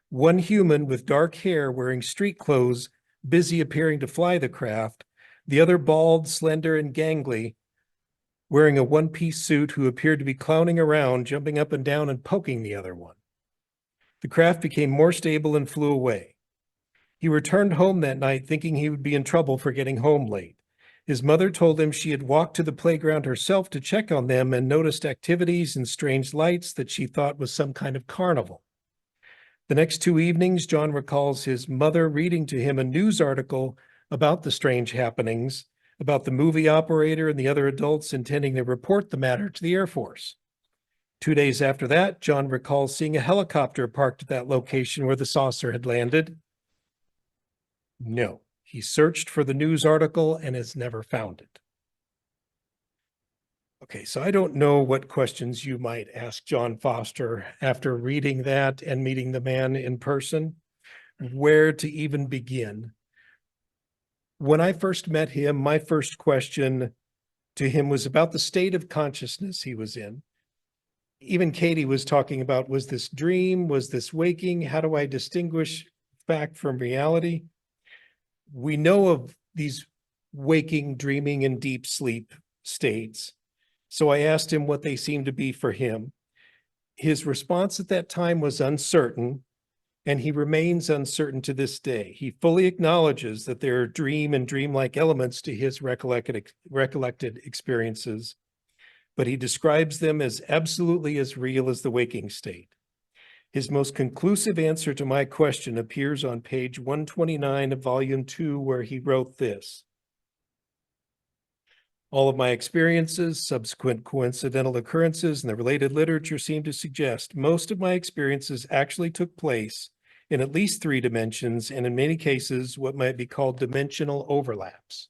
one human with dark hair wearing street clothes, busy appearing to fly the craft, the other bald, slender, and gangly, wearing a one-piece suit who appeared to be clowning around, jumping up and down and poking the other one. The craft became more stable and flew away. He returned home that night thinking he would be in trouble for getting home late. His mother told him she had walked to the playground herself to check on them and noticed activities and strange lights that she thought was some kind of carnival. The next 2 evenings, John recalls his mother reading to him a news article about the strange happenings, about the movie operator and the other adults intending to report the matter to the Air Force. 2 days after that, John recalls seeing a helicopter parked at that location where the saucer had landed. No, he searched for the news article and has never found it. Okay, so I don't know what questions you might ask John Foster after reading that and meeting the man in person, where to even begin. When I first met him, my first question to him was about the state of consciousness he was in. Even Katie was talking about, was this dream? Was this waking? How do I distinguish fact from reality? We know of these waking, dreaming, and deep sleep states. So I asked him what they seemed to be for him. His response at that time was uncertain, and he remains uncertain to this day. He fully acknowledges that there are dream and dreamlike elements to his recollected experiences, but he describes them as absolutely as real as the waking state. His most conclusive answer to my question appears on page 129 of volume 2, where he wrote this: all of my experiences, subsequent coincidental occurrences, and the related literature seem to suggest most of my experiences actually took place in at least 3 dimensions, and in many cases, what might be called dimensional overlaps.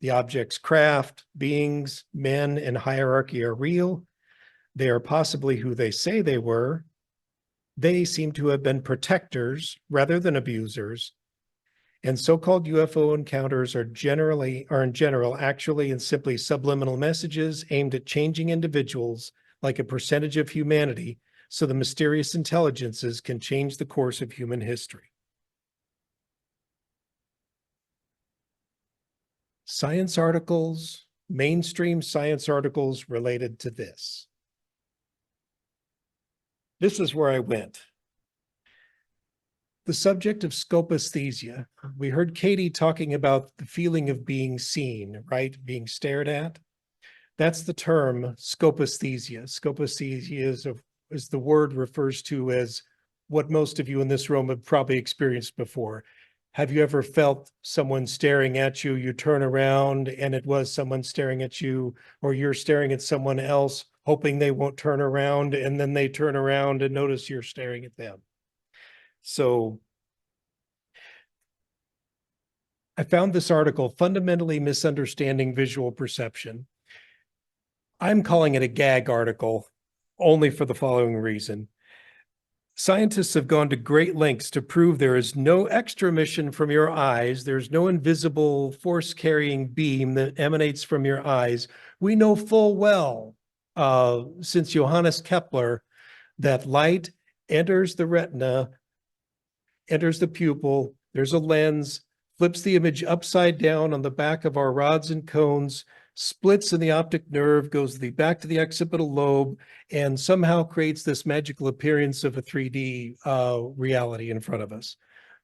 The objects, craft, beings, men, and hierarchy are real. They are possibly who they say they were. They seem to have been protectors rather than abusers. And so-called UFO encounters are in general actually and simply subliminal messages aimed at changing individuals like a percentage of humanity so the mysterious intelligences can change the course of human history. Science articles, mainstream science articles related to this. This is where I went. The subject of scopaesthesia. We heard Katie talking about the feeling of being seen, right? Being stared at. That's the term scopaesthesia. Scopaesthesia is the word refers to as what most of you in this room have probably experienced before. Have you ever felt someone staring at you? You turn around and it was someone staring at you, or you're staring at someone else, hoping they won't turn around, and then they turn around and notice you're staring at them. So I found this article, Fundamentally Misunderstanding Visual Perception. I'm calling it a gag article only for the following reason. Scientists have gone to great lengths to prove there is no extra emission from your eyes. There's no invisible force-carrying beam that emanates from your eyes. We know full well, since Johannes Kepler, that light enters the retina, enters the pupil, there's a lens, flips the image upside down on the back of our rods and cones, splits in the optic nerve, goes back to the occipital lobe, and somehow creates this magical appearance of a 3D reality in front of us.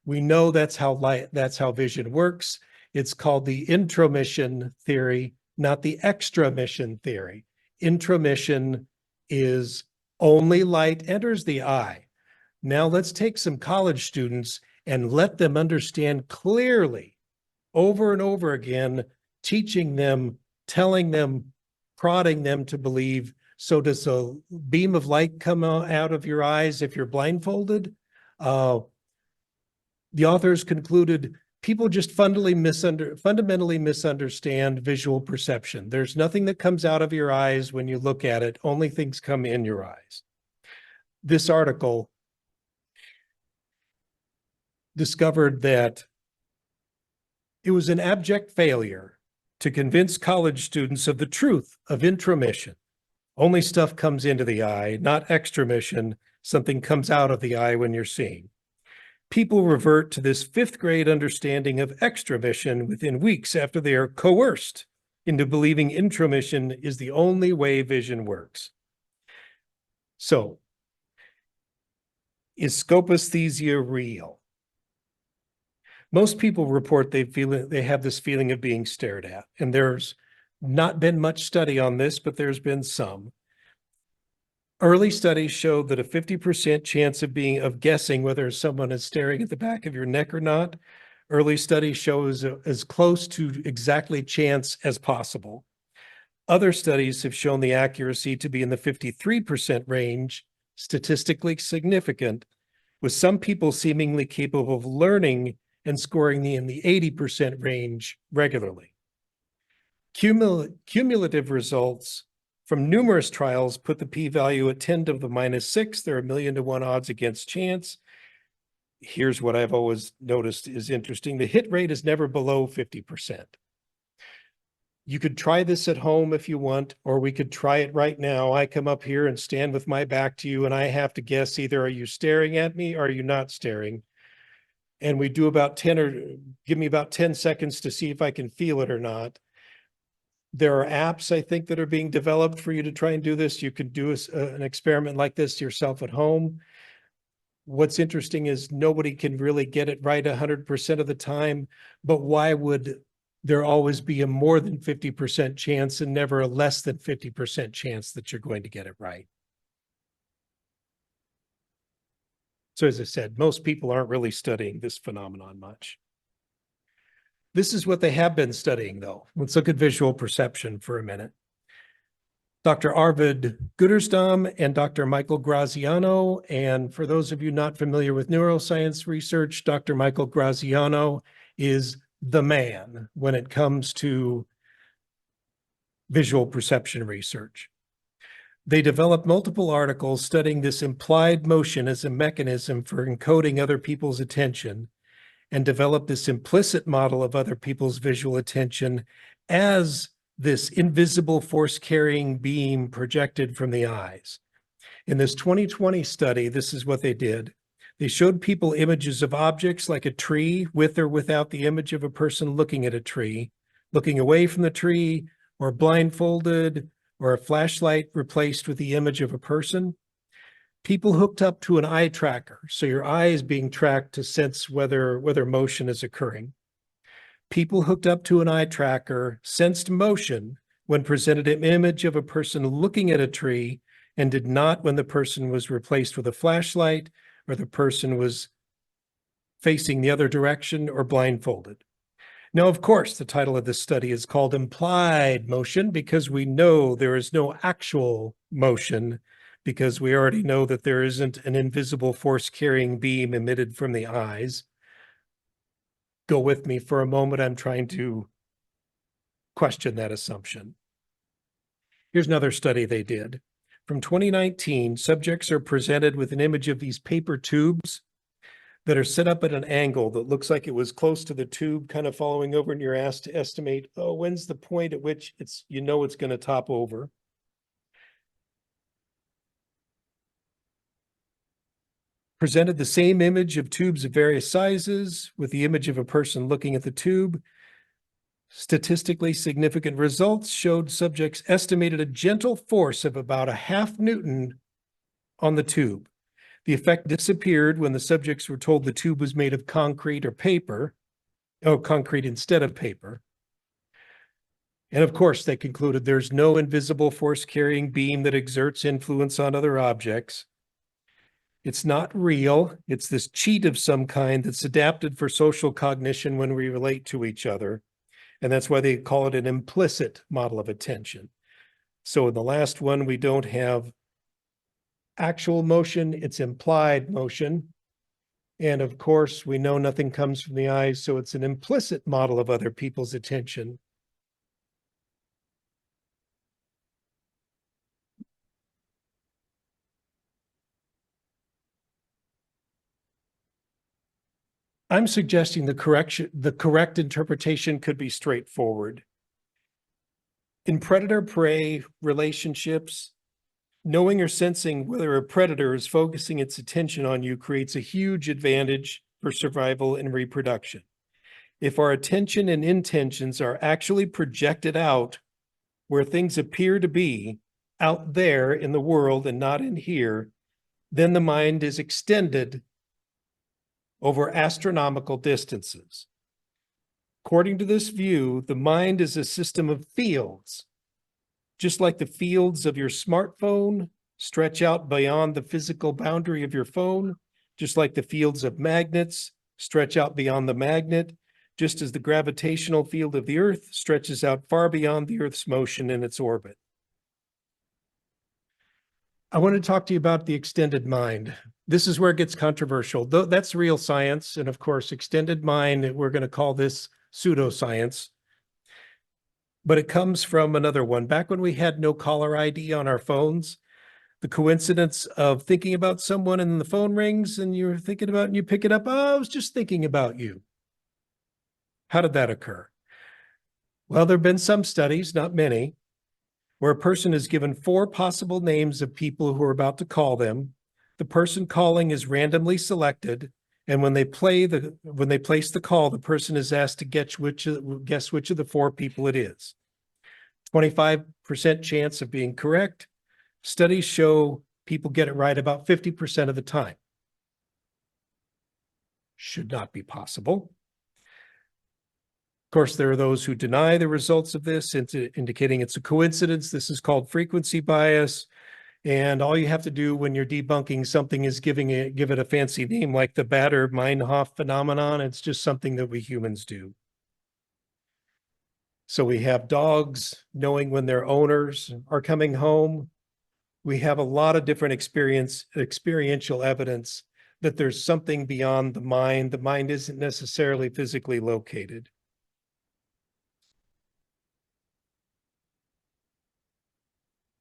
We know that's how vision works. It's called the intromission theory, not the extramission theory. Intromission is only light enters the eye. Now let's take some college students and let them understand clearly over and over again, teaching them, telling them, prodding them to believe. So does a beam of light come out of your eyes if you're blindfolded? The authors concluded people just fundamentally misunderstand visual perception. There's nothing that comes out of your eyes when you look at it, only things come in your eyes. This article discovered that it was an abject failure to convince college students of the truth of intromission. Only stuff comes into the eye, not extramission. Something comes out of the eye when you're seeing. People revert to this fifth grade understanding of extramission within weeks after they are coerced into believing intromission is the only way vision works. So, is scopesthesia real? Most people report they have this feeling of being stared at, and there's not been much study on this, but there's been some. Early studies showed that a 50% chance of guessing whether someone is staring at the back of your neck or not. Early studies show as close to exactly chance as possible. Other studies have shown the accuracy to be in the 53% range, statistically significant, with some people seemingly capable of learning and scoring in the 80% range regularly. Cumulative results from numerous trials put the p-value at 10 to the -6. There are 1,000,000 to 1 odds against chance. Here's what I've always noticed is interesting. The hit rate is never below 50%. You could try this at home if you want, or we could try it right now. I come up here and stand with my back to you, and I have to guess either are you staring at me or are you not staring? And we do about 10 or give me about 10 seconds to see if I can feel it or not. There are apps, I think, that are being developed for you to try and do this. You could do an experiment like this yourself at home. What's interesting is nobody can really get it right 100% of the time, but why would there always be a more than 50% chance and never a less than 50% chance that you're going to get it right? So as I said, most people aren't really studying this phenomenon much. This is what they have been studying, though. Let's look at visual perception for a minute. Dr. Arvid Guttersdam and Dr. Michael Graziano, and for those of you not familiar with neuroscience research, Dr. Michael Graziano is the man when it comes to visual perception research. They developed multiple articles studying this implied motion as a mechanism for encoding other people's attention, and developed this implicit model of other people's visual attention as this invisible force-carrying beam projected from the eyes. In this 2020 study, this is what they did. They showed people images of objects like a tree with or without the image of a person looking at a tree, looking away from the tree, or blindfolded, or a flashlight replaced with the image of a person. People hooked up to an eye tracker, so your eye is being tracked to sense whether motion is occurring. People hooked up to an eye tracker sensed motion when presented an image of a person looking at a tree and did not when the person was replaced with a flashlight or the person was facing the other direction or blindfolded. Now, of course, the title of this study is called Implied Motion because we know there is no actual motion, because we already know that there isn't an invisible force-carrying beam emitted from the eyes. Go with me for a moment. I'm trying to question that assumption. Here's another study they did. From 2019, subjects are presented with an image of these paper tubes that are set up at an angle that looks like it was close to the tube, kind of following over, and you're asked to estimate, oh, when's the point at which it's going to top over. Presented the same image of tubes of various sizes with the image of a person looking at the tube. Statistically significant results showed subjects estimated a gentle force of about a half Newton on the tube. The effect disappeared when the subjects were told the tube was made of concrete or paper. Oh, concrete instead of paper. And of course, they concluded there's no invisible force-carrying beam that exerts influence on other objects. It's not real. It's this cheat of some kind that's adapted for social cognition when we relate to each other. And that's why they call it an implicit model of attention. So in the last one, we don't have actual motion, it's implied motion. And of course, we know nothing comes from the eyes, so it's an implicit model of other people's attention. I'm suggesting the correct interpretation could be straightforward. In predator-prey relationships, knowing or sensing whether a predator is focusing its attention on you creates a huge advantage for survival and reproduction. If our attention and intentions are actually projected out where things appear to be, out there in the world and not in here, then the mind is extended over astronomical distances. According to this view, the mind is a system of fields. Just like the fields of your smartphone stretch out beyond the physical boundary of your phone, just like the fields of magnets stretch out beyond the magnet, just as the gravitational field of the Earth stretches out far beyond the Earth's motion in its orbit. I want to talk to you about the extended mind. This is where it gets controversial. Though that's real science, and of course, extended mind, we're going to call this pseudoscience. But it comes from another one. Back when we had no caller ID on our phones, the coincidence of thinking about someone and the phone rings and you're thinking about it and you pick it up, oh, I was just thinking about you. How did that occur? Well, there have been some studies, not many, where a person is given 4 possible names of people who are about to call them. The person calling is randomly selected, and when they place the call, the person is asked to guess which of the 4 people it is. 25% chance of being correct. Studies show people get it right about 50% of the time. Should not be possible. Of course, there are those who deny the results of this, indicating it's a coincidence. This is called frequency bias. And all you have to do when you're debunking something is give it a fancy name like the Bader-Meinhof phenomenon. It's just something that we humans do. So we have dogs knowing when their owners are coming home. We have a lot of different experiential evidence that there's something beyond the mind. The mind isn't necessarily physically located.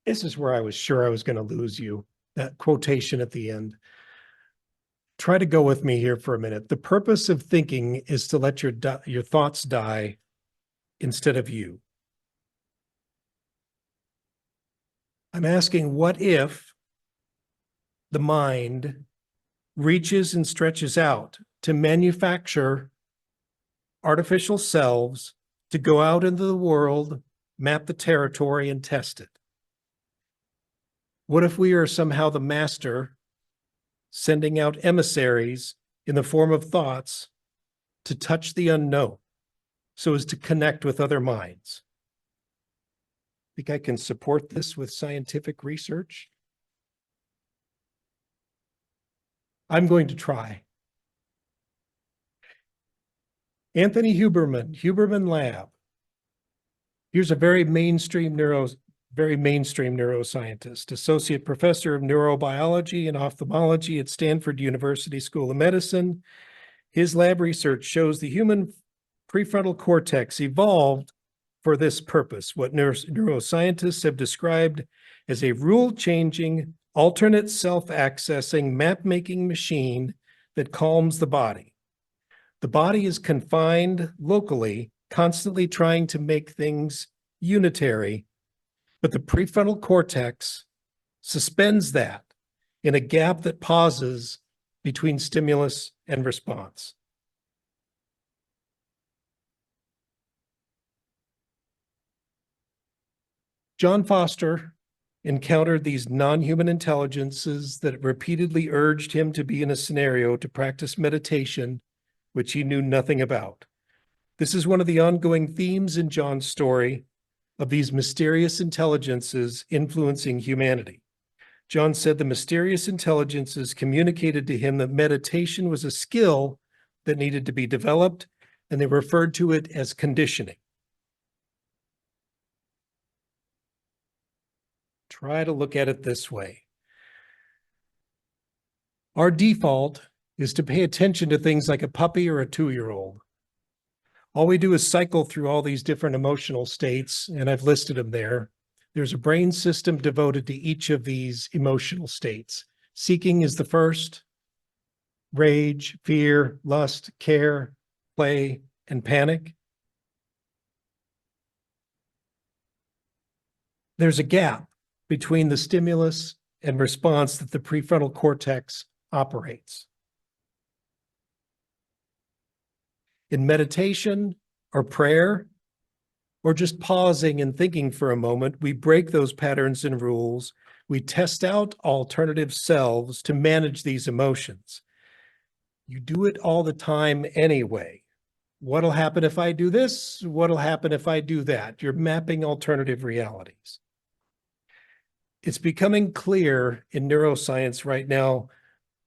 This is where I was sure I was going to lose you, that quotation at the end. Try to go with me here for a minute. The purpose of thinking is to let your thoughts die instead of you. I'm asking, what if the mind reaches and stretches out to manufacture artificial selves to go out into the world, map the territory, and test it? What if we are somehow the master sending out emissaries in the form of thoughts to touch the unknown so as to connect with other minds? Think I can support this with scientific research? I'm going to try. Anthony Huberman Lab. Here's a very mainstream neuroscientist, associate professor of neurobiology and ophthalmology at Stanford University School of Medicine. His lab research shows the human prefrontal cortex evolved for this purpose, what neuroscientists have described as a rule-changing, alternate self-accessing, map-making machine that calms the body. The body is confined locally, constantly trying to make things unitary, but the prefrontal cortex suspends that in a gap that pauses between stimulus and response. John Foster encountered these non-human intelligences that repeatedly urged him to be in a scenario to practice meditation, which he knew nothing about. This is one of the ongoing themes in John's story of these mysterious intelligences influencing humanity. John said the mysterious intelligences communicated to him that meditation was a skill that needed to be developed, and they referred to it as conditioning. Try to look at it this way. Our default is to pay attention to things like a puppy or a 2-year-old. All we do is cycle through all these different emotional states, and I've listed them there. There's a brain system devoted to each of these emotional states. Seeking is the first. Rage, fear, lust, care, play, and panic. There's a gap between the stimulus and response that the prefrontal cortex operates. In meditation or prayer, or just pausing and thinking for a moment, we break those patterns and rules. We test out alternative selves to manage these emotions. You do it all the time anyway. What'll happen if I do this? What'll happen if I do that? You're mapping alternative realities. It's becoming clear in neuroscience right now,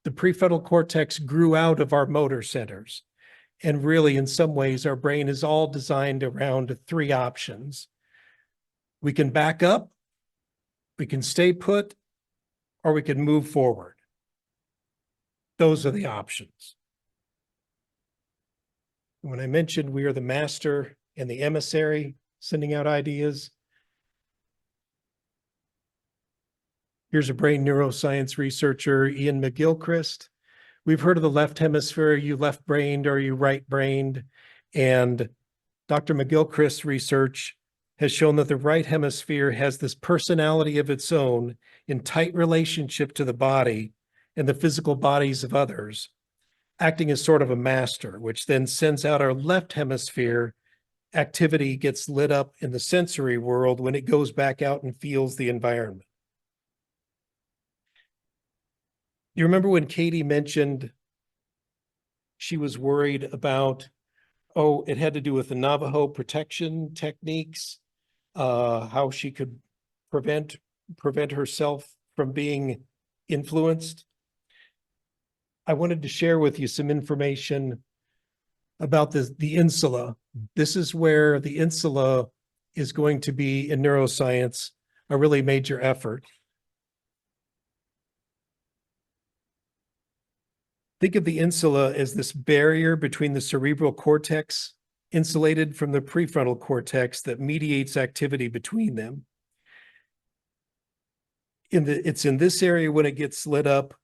the prefrontal cortex grew out of our motor centers. And really, in some ways, our brain is all designed around 3 options. We can back up, we can stay put, or we can move forward. Those are the options. When I mentioned we are the master and the emissary sending out ideas, here's a brain neuroscience researcher, Ian McGilchrist. We've heard of the left hemisphere, are you left-brained or are you right-brained? And Dr. McGilchrist's research has shown that the right hemisphere has this personality of its own in tight relationship to the body and the physical bodies of others, acting as sort of a master, which then sends out our left hemisphere. Activity gets lit up in the sensory world when it goes back out and feels the environment. You remember when Katie mentioned she was worried about, it had to do with the Navajo protection techniques, how she could prevent herself from being influenced? I wanted to share with you some information about the insula. This is where the insula is going to be in neuroscience a really major effort. Think of the insula as this barrier between the cerebral cortex, insulated from the prefrontal cortex, that mediates activity between them. It's in this area when it gets lit up,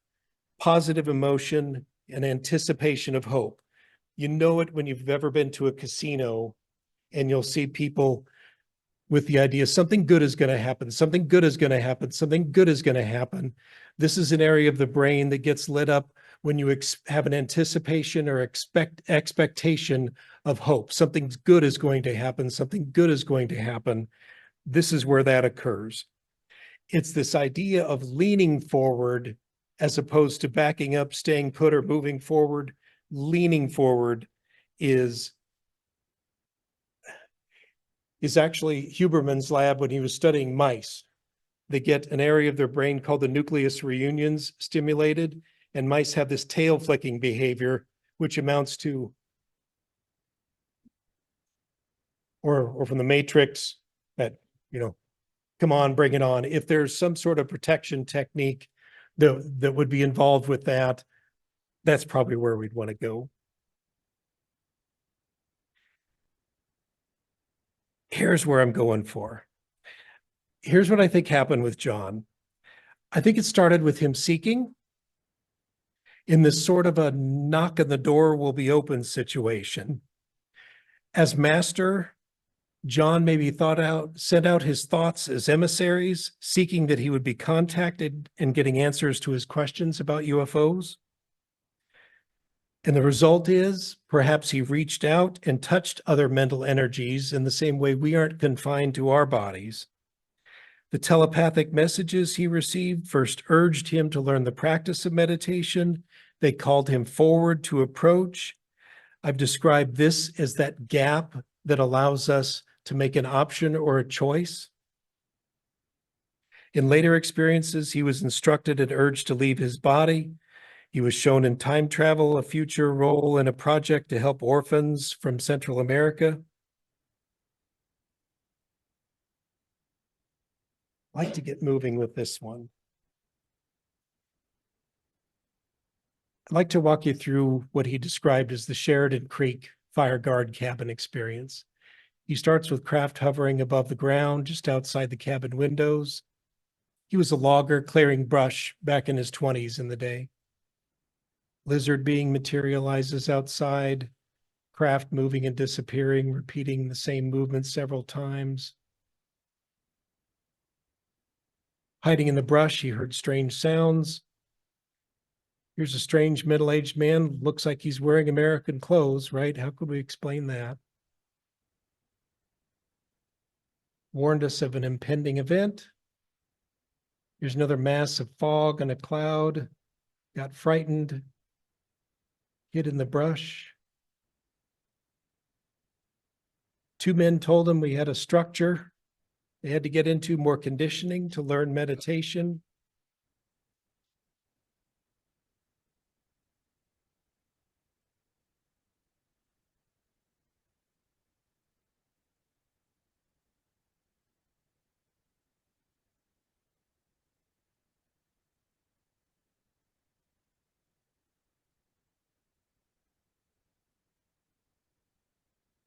positive emotion and anticipation of hope. You know it when you've ever been to a casino and you'll see people with the idea something good is going to happen, something good is going to happen, something good is going to happen. This is an area of the brain that gets lit up when you have an anticipation or expectation of hope. Something good is going to happen, something good is going to happen. This is where that occurs. It's this idea of leaning forward as opposed to backing up, staying put, or moving forward. Leaning forward is actually Huberman's lab when he was studying mice. They get an area of their brain called the nucleus reunions stimulated, and mice have this tail flicking behavior, which amounts to, or from the Matrix, that, come on, bring it on. If there's some sort of protection technique that would be involved with that, that's probably where we'd want to go. Here's where I'm going for. Here's what I think happened with John. I think it started with him seeking in this sort of a knock on the door will be open situation. As master, John maybe sent out his thoughts as emissaries, seeking that he would be contacted and getting answers to his questions about UFOs. And the result is, perhaps he reached out and touched other mental energies in the same way we aren't confined to our bodies. The telepathic messages he received first urged him to learn the practice of meditation. They called him forward to approach. I've described this as that gap that allows us to make an option or a choice. In later experiences, he was instructed and urged to leave his body. He was shown in time travel a future role in a project to help orphans from Central America. I'd like to get moving with this one. I'd like to walk you through what he described as the Sheridan Creek Fire Guard cabin experience. He starts with craft hovering above the ground just outside the cabin windows. He was a logger clearing brush back in his 20s in the day. Lizard being materializes outside, craft moving and disappearing, repeating the same movement several times. Hiding in the brush, he heard strange sounds. Here's a strange middle-aged man, looks like he's wearing American clothes, right? How could we explain that? Warned us of an impending event. Here's another mass of fog and a cloud. Got frightened, hid in the brush. Two men told him we had a structure they had to get into, more conditioning to learn meditation.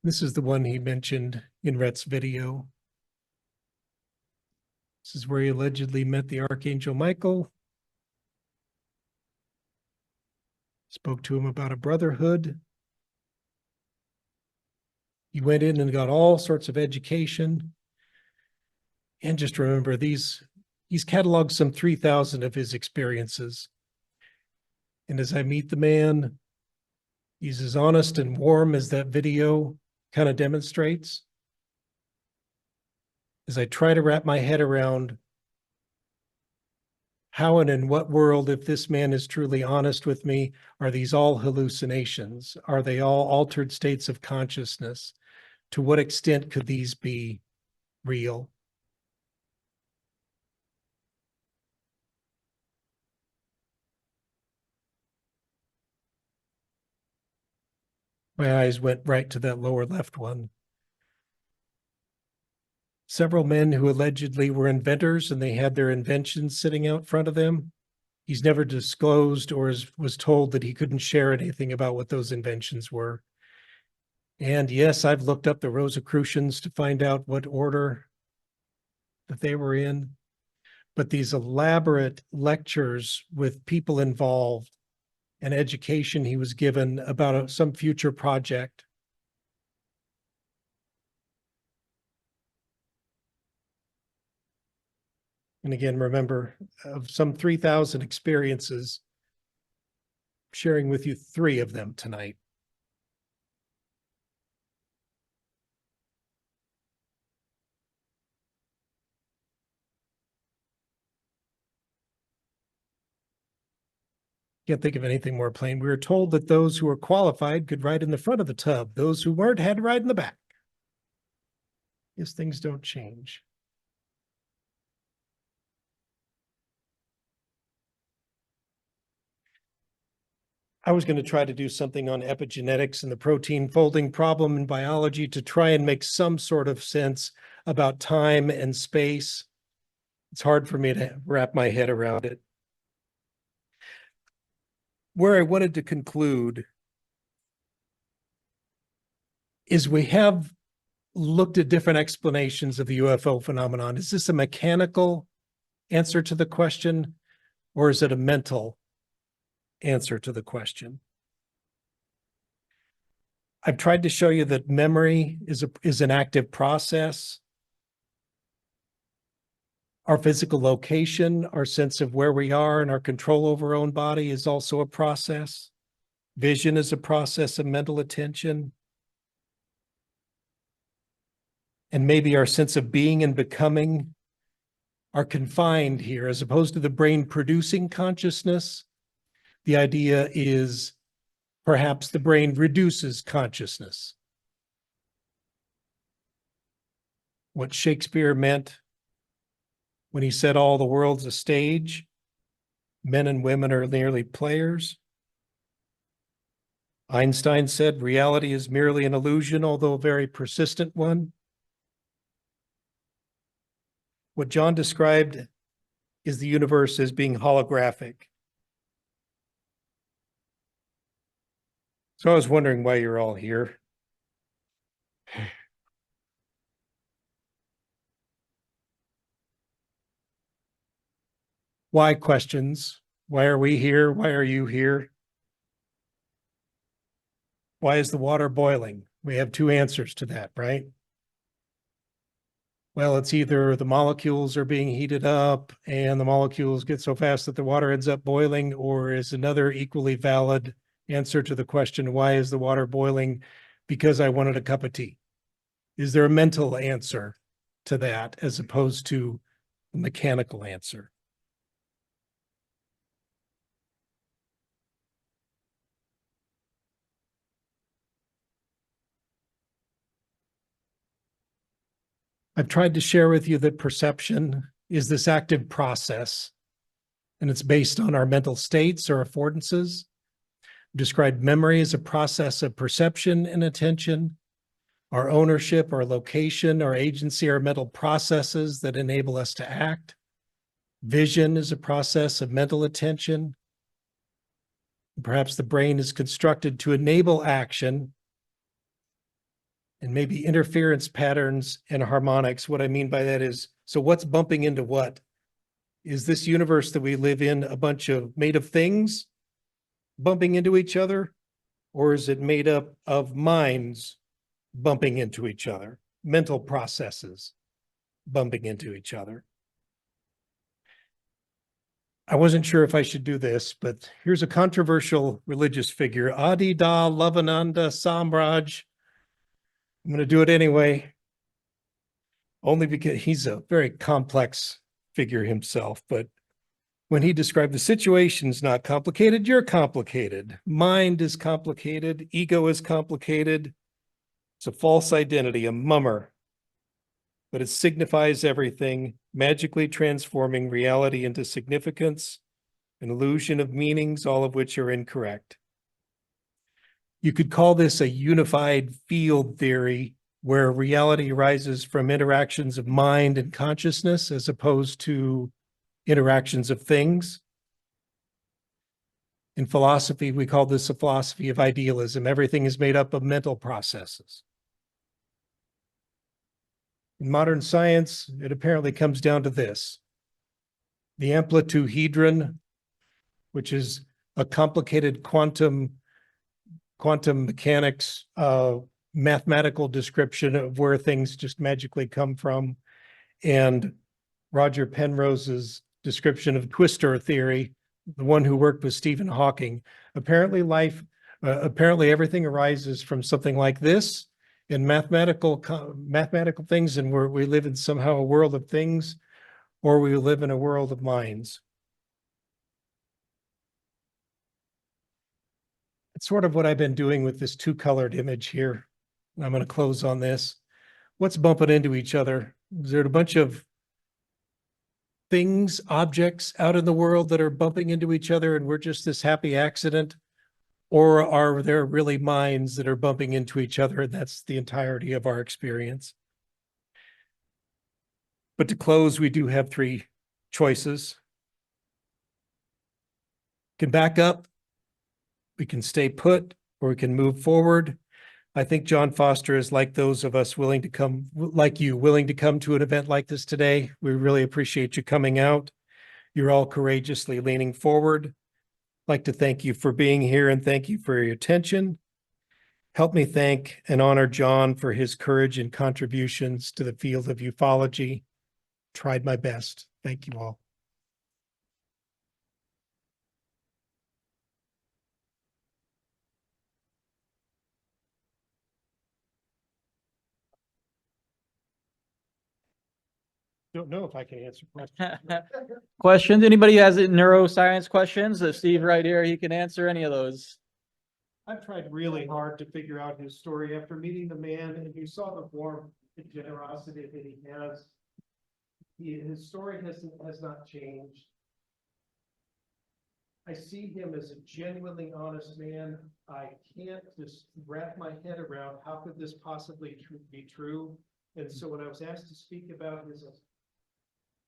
This is the one he mentioned in Rhett's video. This is where he allegedly met the Archangel Michael. Spoke to him about a brotherhood. He went in and got all sorts of education. And just remember, he's cataloged some 3,000 of his experiences. And as I meet the man, he's as honest and warm as that video kind of demonstrates. As I try to wrap my head around how and in what world, if this man is truly honest with me, are these all hallucinations? Are they all altered states of consciousness? To what extent could these be real? My eyes went right to that lower left one. Several men who allegedly were inventors and they had their inventions sitting out front of them. He's never disclosed or was told that he couldn't share anything about what those inventions were. And yes, I've looked up the Rosicrucians to find out what order that they were in. But these elaborate lectures with people involved and education he was given about some future project. And again, remember, of some 3,000 experiences, sharing with you 3 of them tonight. Can't think of anything more plain. We were told that those who were qualified could ride in the front of the tub. Those who weren't had to ride in the back. Yes, things don't change. I was going to try to do something on epigenetics and the protein folding problem in biology to try and make some sort of sense about time and space. It's hard for me to wrap my head around it. Where I wanted to conclude is we have looked at different explanations of the UFO phenomenon. Is this a mechanical answer to the question, or is it a mental answer to the question? I've tried to show you that memory is an active process. Our physical location, our sense of where we are and our control over our own body is also a process. Vision is a process of mental attention. And maybe our sense of being and becoming are confined here, as opposed to the brain producing consciousness. The idea is perhaps the brain reduces consciousness. What Shakespeare meant when he said all the world's a stage, men and women are merely players. Einstein said reality is merely an illusion, although a very persistent one. What John described is the universe as being holographic. So I was wondering why you're all here. Why questions? Why are we here? Why are you here? Why is the water boiling? We have two answers to that, right? Well, it's either the molecules are being heated up and the molecules get so fast that the water ends up boiling, or is another equally valid answer to the question, why is the water boiling? Because I wanted a cup of tea. Is there a mental answer to that as opposed to a mechanical answer? I've tried to share with you that perception is this active process, and it's based on our mental states or affordances. I've described memory as a process of perception and attention. Our ownership, our location, our agency, our mental processes that enable us to act. Vision is a process of mental attention. Perhaps the brain is constructed to enable action, and maybe interference patterns and harmonics. What I mean by that is, so what's bumping into what? Is this universe that we live in a bunch of made of things bumping into each other? Or is it made up of minds bumping into each other, mental processes bumping into each other? I wasn't sure if I should do this, but here's a controversial religious figure, Adi Da Lavananda Samraj. I'm going to do it anyway, only because he's a very complex figure himself. But when he described the situation's not complicated, you're complicated. Mind is complicated. Ego is complicated. It's a false identity, a mummer, but it signifies everything, magically transforming reality into significance, an illusion of meanings, all of which are incorrect. You could call this a unified field theory, where reality arises from interactions of mind and consciousness as opposed to interactions of things. In philosophy, we call this a philosophy of idealism. Everything is made up of mental processes. In modern science, it apparently comes down to this. The amplituhedron, which is a complicated quantum mechanics, mathematical description of where things just magically come from, and Roger Penrose's description of twistor theory, the one who worked with Stephen Hawking. Apparently everything arises from something like this in mathematical things, and we live in somehow a world of things, or we live in a world of minds. It's sort of what I've been doing with this two-colored image here. I'm going to close on this. What's bumping into each other? Is there a bunch of things, objects out in the world that are bumping into each other and we're just this happy accident? Or are there really minds that are bumping into each other and that's the entirety of our experience? But to close, we do have three choices. We can back up, we can stay put, or we can move forward. I think John Foster is like those of us willing to come to an event like this today. We really appreciate you coming out. You're all courageously leaning forward. I'd like to thank you for being here and thank you for your attention. Help me thank and honor John for his courage and contributions to the field of ufology. Tried my best. Thank you all. Don't know if I can answer questions. Questions? Anybody has neuroscience questions? Steve right here, he can answer any of those. I've tried really hard to figure out his story after meeting the man, and you saw the warmth and generosity that he has. His story has not changed. I see him as a genuinely honest man. I can't just wrap my head around how could this possibly be true. And so when I was asked to speak about his,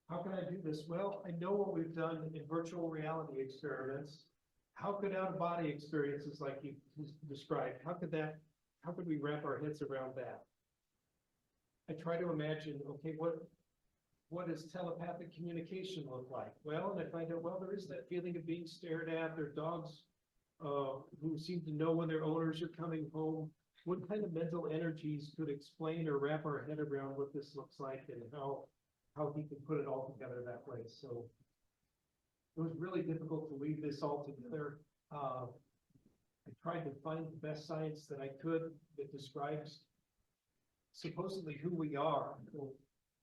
how can I do this? Well, I know what we've done in virtual reality experiments. How could out-of-body experiences like you described, how could we wrap our heads around that? I try to imagine, okay, what does telepathic communication look like? Well, and I find out, well, there is that feeling of being stared at. There are dogs who seem to know when their owners are coming home. What kind of mental energies could explain or wrap our head around what this looks like and how he can put it all together that way? So it was really difficult to weave this all together. I tried to find the best science that I could that describes supposedly who we are.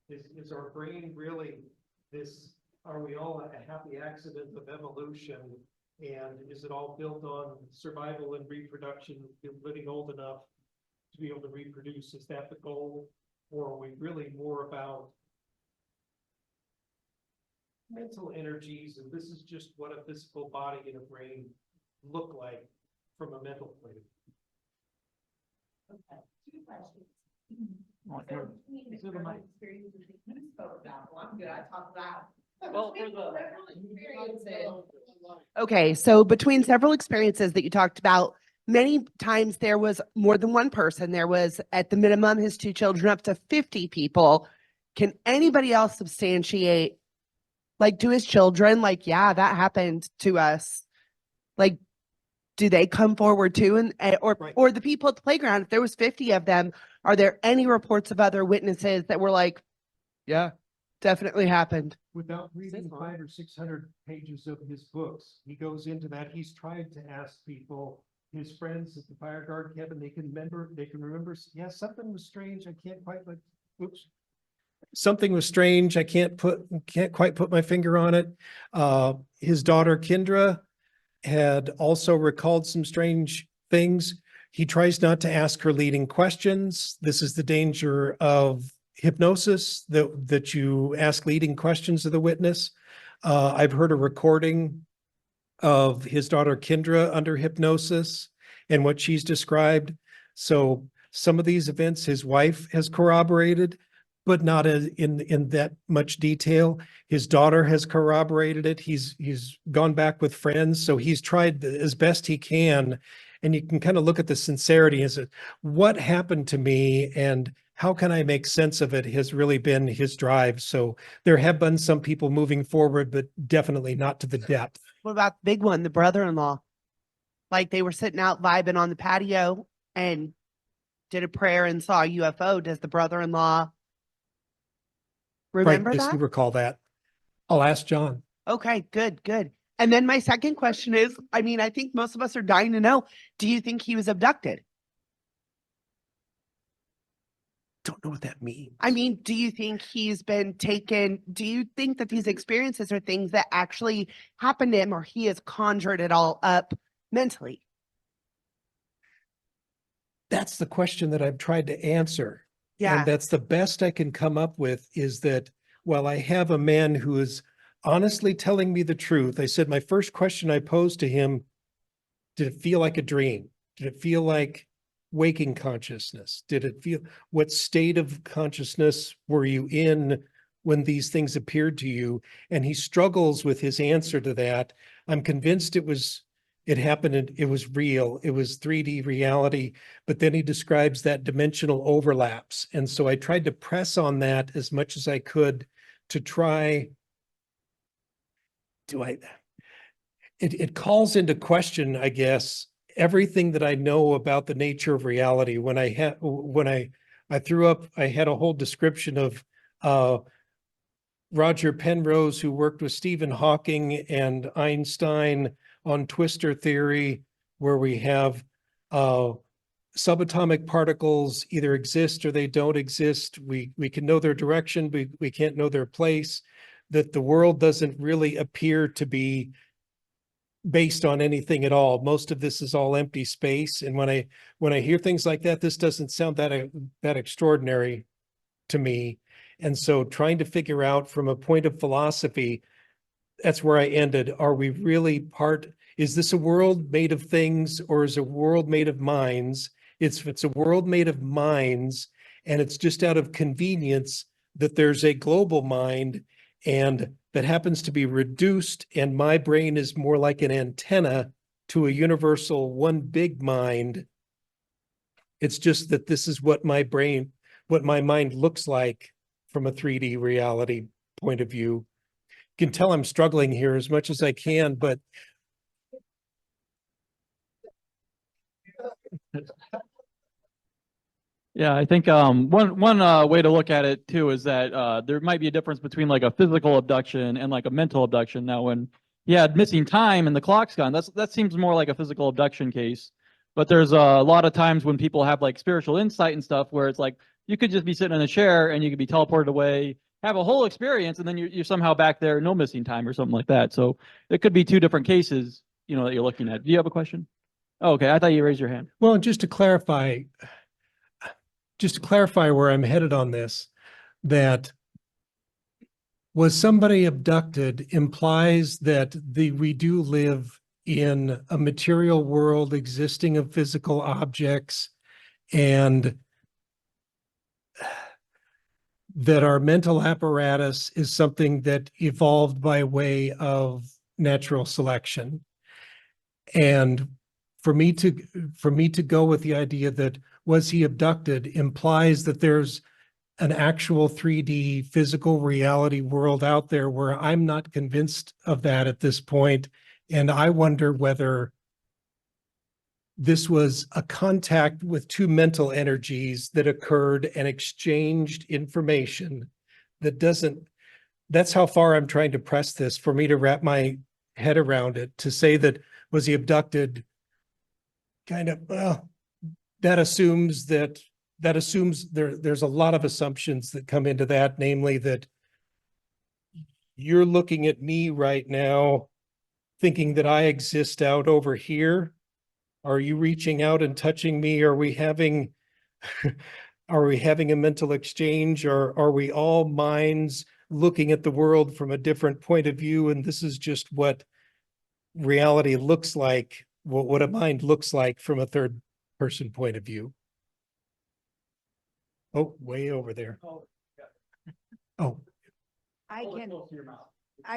Is our brain really this, are we all a happy accident of evolution? And is it all built on survival and reproduction, living old enough to be able to reproduce? Is that the goal? Or are we really more about mental energies, and this is just what a physical body and a brain look like from a mental plane? Okay, 2 questions. Well, So, between the several experiences that you spoke about, well, I'm good, I talked about. Well, Between for the- several experiences. Okay, so between several experiences that you talked about, many times there was more than one person. There was at the minimum his 2 children, up to 50 people. Can anybody else substantiate, like, to his children, like, yeah, that happened to us? Like, do they come forward too? And Right. or the people at the playground, if there was 50 of them, are there any reports of other witnesses that were like, yeah, definitely happened? Without reading 500 or 600 pages of his books, he goes into that. He's tried to ask people, his friends at the fire guard cabin, they can remember, yeah, something was strange. I can't quite, like, oops. Something was strange. I can't quite put my finger on it. His daughter Kendra had also recalled some strange things. He tries not to ask her leading questions. This is the danger of hypnosis, that you ask leading questions of the witness. I've heard a recording of his daughter Kendra under hypnosis and what she's described. So some of these events his wife has corroborated, but not in that much detail. His daughter has corroborated it. He's gone back with friends, so he's tried as best he can. And you can kind of look at the sincerity as what happened to me and how can I make sense of it has really been his drive. So there have been some people moving forward, but definitely not to the depth. What about the big one, the brother-in-law? Like, they were sitting out vibing on the patio and did a prayer and saw a UFO. Does the brother-in-law remember Right, I that? do recall that. I'll ask John. Okay, good, good. And then my second question is, I mean, I think most of us are dying to know, do you think he was abducted? Don't know what that means. I mean, do you think he's been taken? Do you think that these experiences are things that actually happened to him, or he has conjured it all up mentally? That's the question that I've tried to answer. Yeah. And that's the best I can come up with, is that while I have a man who is honestly telling me the truth, I said my first question I posed to him, did it feel like a dream? Did it feel like waking consciousness? Did it feel, what state of consciousness were you in when these things appeared to you? And he struggles with his answer to that. I'm convinced it happened and it was real. It was 3D reality, but then he describes that dimensional overlaps. And so I tried to press on that as much as I could to try. It calls into question, I guess, everything that I know about the nature of reality. When I threw up, I had a whole description of Roger Penrose, who worked with Stephen Hawking and Einstein on twister theory, where we have subatomic particles either exist or they don't exist. We can know their direction, but we can't know their place, that the world doesn't really appear to be based on anything at all. Most of this is all empty space. And when I hear things like that, this doesn't sound that extraordinary to me. And so trying to figure out from a point of philosophy, that's where I ended. Are we really is this a world made of things, or is a world made of minds? It's a world made of minds, and it's just out of convenience that there's a global mind and that happens to be reduced, and my brain is more like an antenna to a universal one big mind. It's just that this is what my mind looks like from a 3D reality point of view. You can tell I'm struggling here as much as I can, but Yeah, I think one way to look at it too is that there might be a difference between like a physical abduction and like a mental abduction. Now, when he had missing time and the clock's gone, that seems more like a physical abduction case. But there's a lot of times when people have like spiritual insight and stuff where it's like you could just be sitting in a chair and you could be teleported away, have a whole experience, and then you're somehow back there, no missing time or something like that. So it could be two different cases, you know, that you're looking at. Do you have a question? Oh, okay, I thought you raised your hand. well, just to clarify where I'm headed on this, that was somebody abducted implies that we do live in a material world existing of physical objects, and that our mental apparatus is something that evolved by way of natural selection. And for me to go with the idea that was he abducted implies that there's an actual 3D physical reality world out there where I'm not convinced of that at this point. And I wonder whether this was a contact with two mental energies that occurred and exchanged information that's how far I'm trying to press this for me to wrap my head around it. To say that was he abducted, kind of, well, that assumes there's a lot of assumptions that come into that, namely that you're looking at me right now thinking that I exist out over here. Are you reaching out and touching me? Are we having a mental exchange, or are we all minds looking at the world from a different point of view? And this is just what reality looks like, what a mind looks like from a third person point of view. Oh, way over there. Oh, I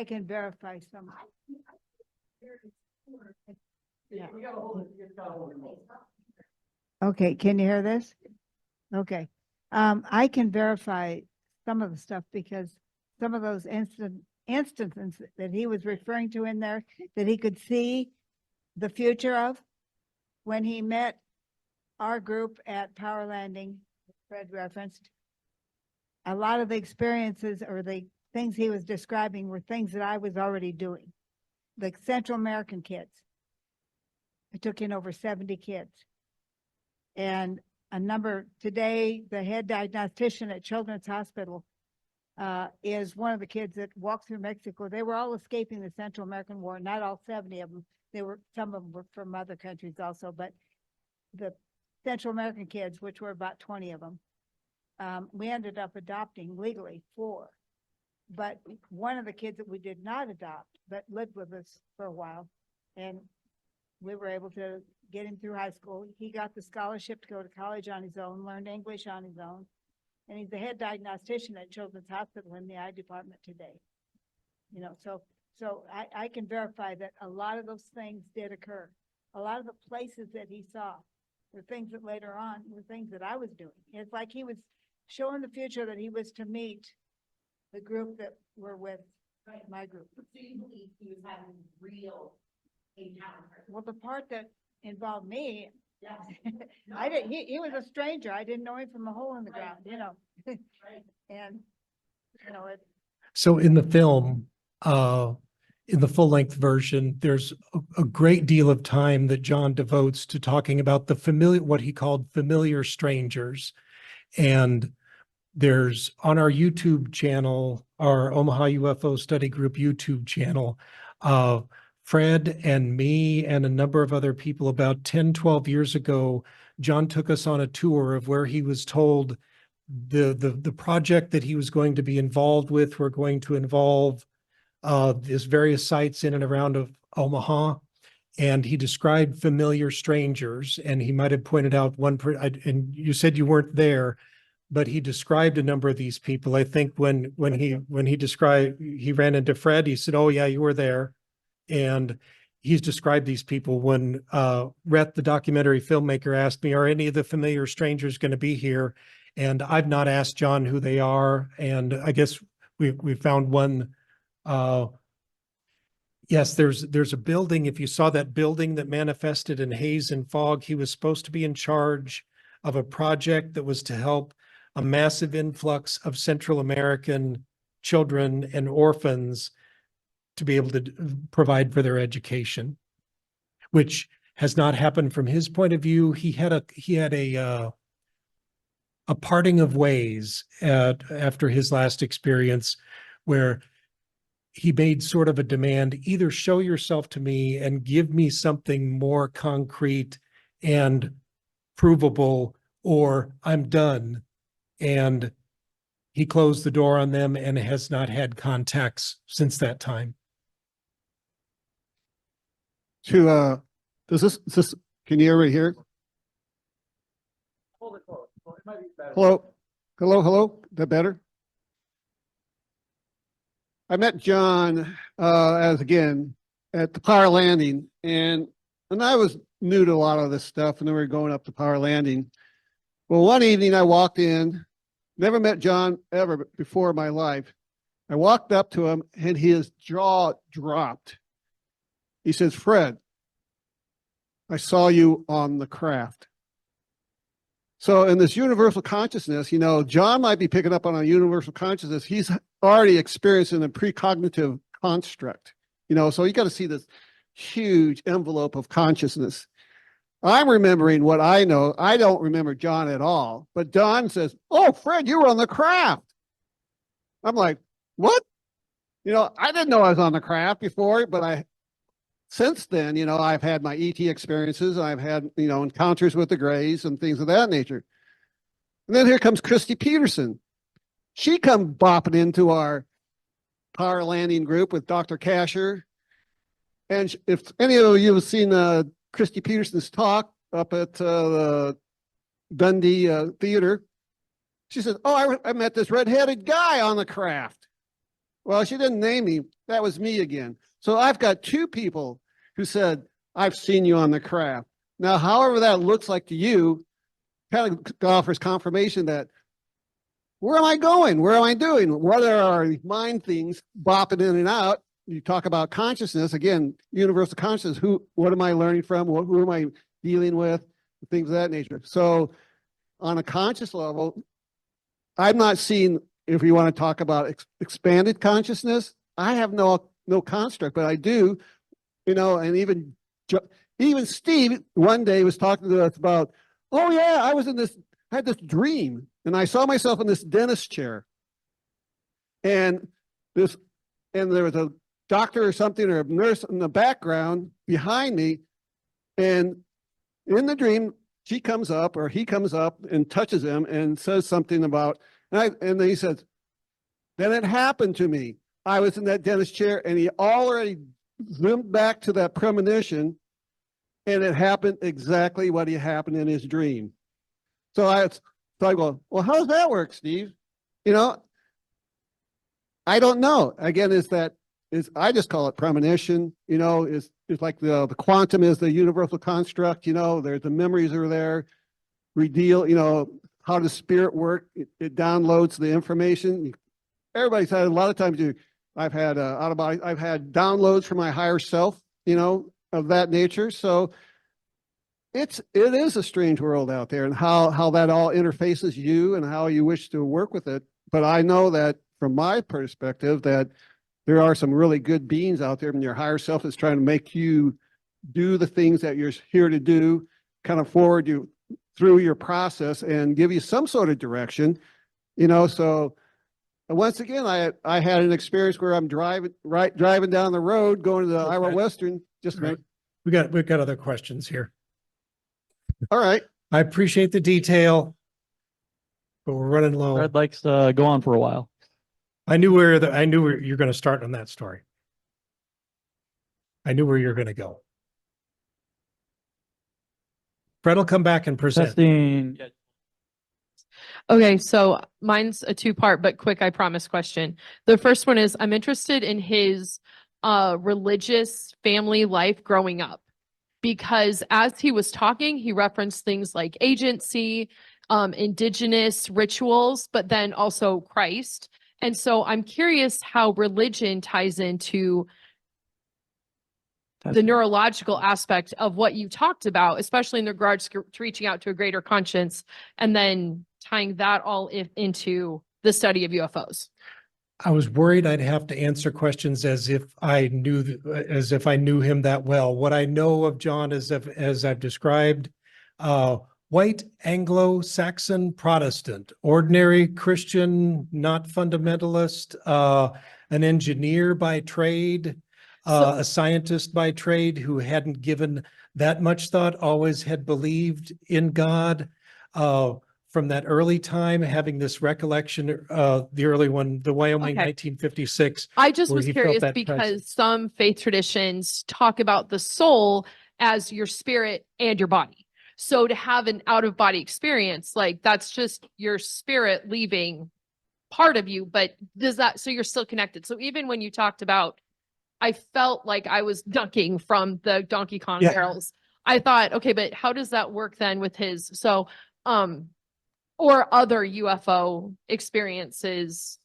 can verify some. Yeah. Okay, can you hear this? Okay. I can verify some of the stuff because some of those instances that he was referring to in there that he could see the future of when he met our group at Power Landing, Fred referenced, a lot of the experiences or the things he was describing were things that I was already doing. The Central American kids. I took in over 70 kids. And a number today, the head diagnostician at Children's Hospital is one of the kids that walked through Mexico. They were all escaping the Central American War, not all 70 of them. Some of them were from other countries also, but the Central American kids, which were about 20 of them, we ended up adopting legally 4. But one of the kids that we did not adopt, but lived with us for a while, and we were able to get him through high school. He got the scholarship to go to college on his own, learned English on his own, and he's the head diagnostician at Children's Hospital in the eye department today. You know, so I can verify that a lot of those things did occur. A lot of the places that he saw were things that later on were things that I was doing. It's like he was showing the future that he was to meet the group that were with my group. So you believe he was having real encounters? Well, the part that involved me, Yes. I didn't. He was a stranger. I didn't know him from a hole in the ground, you know. Right. And you know it. so in the film, in the full-length version, there's a great deal of time that John devotes to talking about the familiar, what he called familiar strangers. And there's on our YouTube channel, our Omaha UFO Study Group YouTube channel, Fred and me and a number of other people about 10, 12 years ago, John took us on a tour of where he was told the project that he was going to be involved with were going to involve there's various sites in and around of Omaha, and he described familiar strangers, and he might have pointed out and you said you weren't there, but he described a number of these people. I think when he described, he ran into Fred, he said, "Oh yeah, you were there," and he's described these people. When Rhett, the documentary filmmaker, asked me, "Are any of the familiar strangers going to be here?" And I've not asked John who they are, and I guess we found one. Yes, there's a building. If you saw that building that manifested in haze and fog, he was supposed to be in charge of a project that was to help a massive influx of Central American children and orphans to be able to provide for their education, which has not happened from his point of view. He had a parting of ways after his last experience, where he made sort of a demand: either show yourself to me and give me something more concrete and provable, or I'm done. And he closed the door on them and has not had contacts since that time. Does this, can you everybody hear? Hold it close. Well, it might be better. Hello, is that better? I met John at the Power Landing, and I was new to a lot of this stuff, and then we were going up to Power Landing. Well, one evening I walked in, never met John ever before in my life. I walked up to him and his jaw dropped. He says, "Fred, I saw you on the craft." So in this universal consciousness, John might be picking up on a universal consciousness. He's already experiencing a precognitive construct, so you got to see this huge envelope of consciousness. I'm remembering what I know. I don't remember John at all, but John says, "Oh, Fred, you were on the craft." I'm like, "What?" I didn't know I was on the craft before, but since then, I've had my ET experiences. I've had, encounters with the Greys and things of that nature. And then here comes Christy Peterson. She come bopping into our Power Landing group with Dr. Kasher. And if any of you have seen Christy Peterson's talk up at the Dundee Theater, she says, "Oh, I met this red-headed guy on the craft." Well, she didn't name me. That was me again. So I've got two people who said, "I've seen you on the craft." Now, however that looks like to you, kind of offers confirmation that, where am I going? Where am I doing? What are mind things bopping in and out? You talk about consciousness, again, universal consciousness. What am I learning from? Who am I dealing with? Things of that nature. So on a conscious level, I'm not seeing, if you want to talk about expanded consciousness, I have no construct, but I do, and even Steve one day was talking to us about, "Oh yeah, I had this dream, and I saw myself in this dentist chair, and there was a doctor or something or a nurse in the background behind me, and in the dream he comes up and touches him and says something about, and then he says, then it happened to me. I was in that dentist chair, and he already zoomed back to that premonition, and it happened exactly what happened in his dream." So I go, "Well, how does that work, Steve?" I don't know. Again, I just call it premonition. Is like the quantum is the universal construct. There's the memories are there. How does spirit work? It downloads the information. Everybody said a lot of times I've had I've had downloads from my higher self, of that nature. So it is a strange world out there, and how that all interfaces you and how you wish to work with it. But I know that from my perspective that there are some really good beings out there, and your higher self is trying to make you do the things that you're here to do, kind of forward you through your process and give you some sort of direction, so once again, I had an experience where I'm driving down the road, going to the Iowa Western. Just a minute. We've got other questions here. All right. I appreciate the detail, but we're running low. Fred likes to go on for a while. I knew where you're going to start on that story. I knew where you're going to go. Fred will come back and present. Testing. Yeah. Okay, so mine's a two-part but quick, I promise, question. The first one is I'm interested in his religious family life growing up, because as he was talking, he referenced things like agency, indigenous rituals, but then also Christ. And so I'm curious how religion ties into the neurological aspect of what you talked about, especially in regards to reaching out to a greater conscience, and then tying that all into the study of UFOs. I was worried I'd have to answer questions as if I knew him that well. What I know of John is, as I've described, white Anglo-Saxon Protestant, ordinary Christian, not fundamentalist, an engineer by trade, a scientist by trade who hadn't given that much thought, always had believed in God. From that early time, having this recollection, the early one, the Wyoming 1956. I just where was he felt curious that because presence. some faith traditions talk about the soul as your spirit and your body. So to have an out-of-body experience, like that's just your spirit leaving part of you, but so you're still connected. So even when you talked about, I felt like I was ducking from the Donkey Kong barrels. I thought, okay, but how does that work then with his, or other UFO experiences,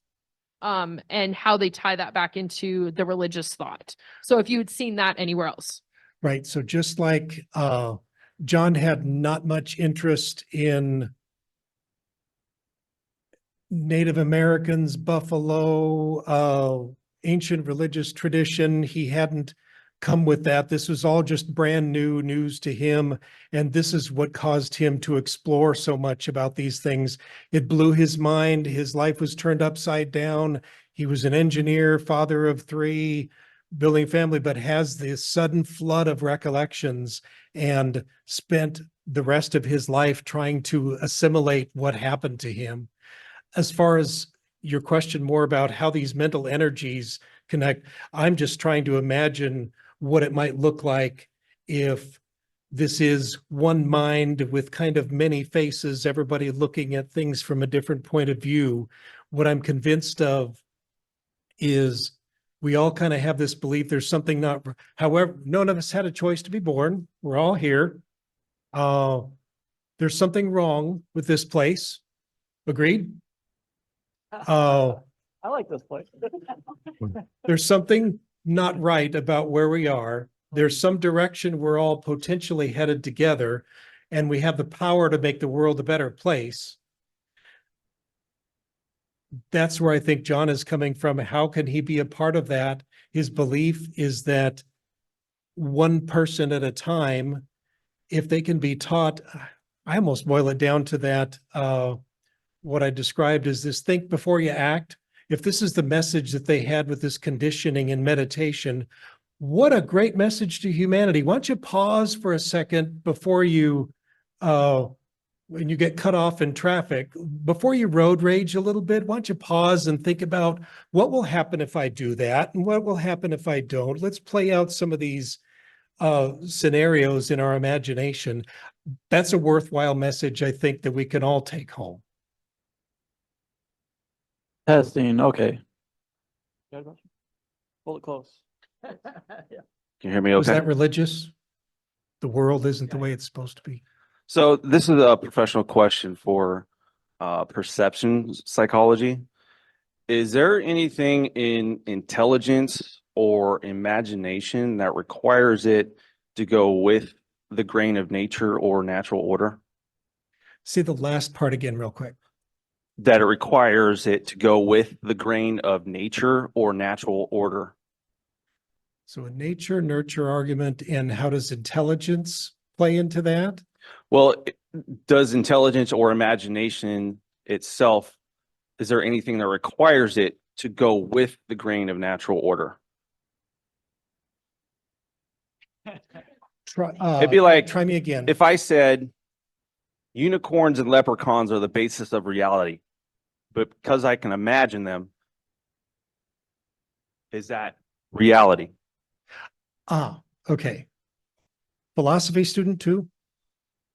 and how they tie that back into the religious thought. So if you'd seen that anywhere else. Right. So just like John had not much interest in Native Americans, Buffalo, ancient religious tradition, he hadn't come with that. This was all just brand new news to him. And this is what caused him to explore so much about these things. It blew his mind. His life was turned upside down. He was an engineer, father of three, building family, but has this sudden flood of recollections and spent the rest of his life trying to assimilate what happened to him. As far as your question more about how these mental energies connect, I'm just trying to imagine what it might look like if this is one mind with kind of many faces, everybody looking at things from a different point of view. What I'm convinced of is we all kind of have this belief there's something not, however, none of us had a choice to be born. We're all here. There's something wrong with this place. Agreed? I like this place. There's something not right about where we are. There's some direction we're all potentially headed together, and we have the power to make the world a better place. That's where I think John is coming from. How can he be a part of that? His belief is that one person at a time, if they can be taught, I almost boil it down to that, what I described as this think before you act. If this is the message that they had with this conditioning and meditation, what a great message to humanity. Why don't you pause for a second before you, when you get cut off in traffic, before you road rage a little bit, why don't you pause and think about what will happen if I do that and what will happen if I don't? Let's play out some of these scenarios in our imagination. That's a worthwhile message, I think, that we can all take home. Testing. Okay. Pull it close. Can you hear me okay? Was that religious? The world isn't the way it's supposed to be. So this is a professional question for perception psychology. Is there anything in intelligence or imagination that requires it to go with the grain of nature or natural order? See the last part again real quick. that it requires it to go with the grain of nature or natural order? So a nature nurture argument, and how does intelligence play into that? Well, does intelligence or imagination itself, is there anything that requires it to go with the grain of natural order? It'd be like, try me again. if I said unicorns and leprechauns are the basis of reality, but because I can imagine them, is that reality? Okay. Philosophy student too?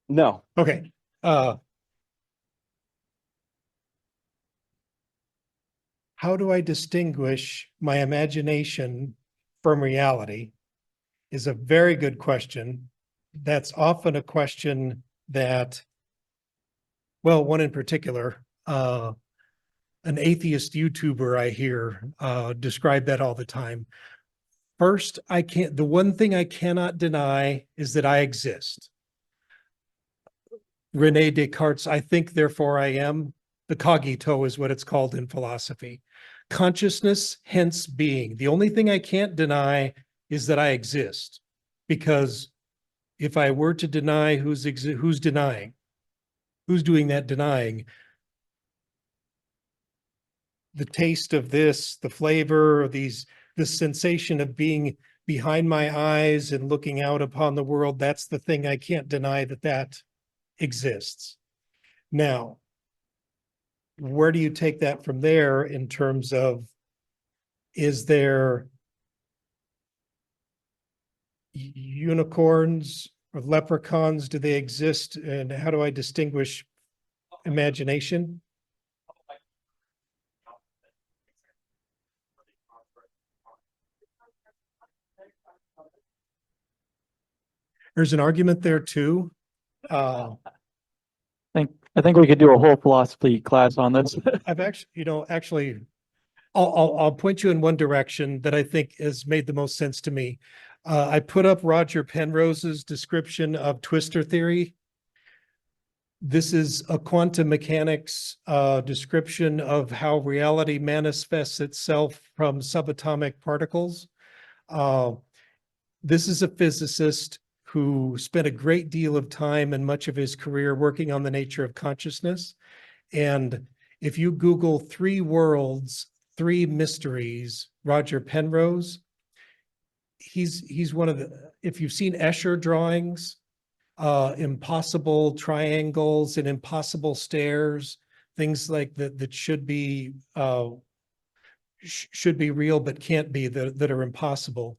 No. Okay. How do I distinguish my imagination from reality is a very good question. That's often a question that, well, one in particular, an atheist YouTuber I hear describe that all the time. First, the one thing I cannot deny is that I exist. Rene Descartes, I think, therefore I am. The cogito is what it's called in philosophy. Consciousness, hence being. The only thing I can't deny is that I exist. Because if I were to deny, who's denying? Who's doing that denying? The taste of this, the flavor of this sensation of being behind my eyes and looking out upon the world, that's the thing I can't deny that exists. Now, where do you take that from there in terms of, is there unicorns or leprechauns? Do they exist? And how do I distinguish imagination? There's an argument there too. I think we could do a whole philosophy class on this. I've actually, I'll point you in one direction that I think has made the most sense to me. I put up Roger Penrose's description of twistor theory. This is a quantum mechanics description of how reality manifests itself from subatomic particles. This is a physicist who spent a great deal of time and much of his career working on the nature of consciousness. And if you Google 3 worlds, 3 mysteries, Roger Penrose, he's one of the, if you've seen Escher drawings, impossible triangles and impossible stairs, things like that should be real but can't be, that are impossible.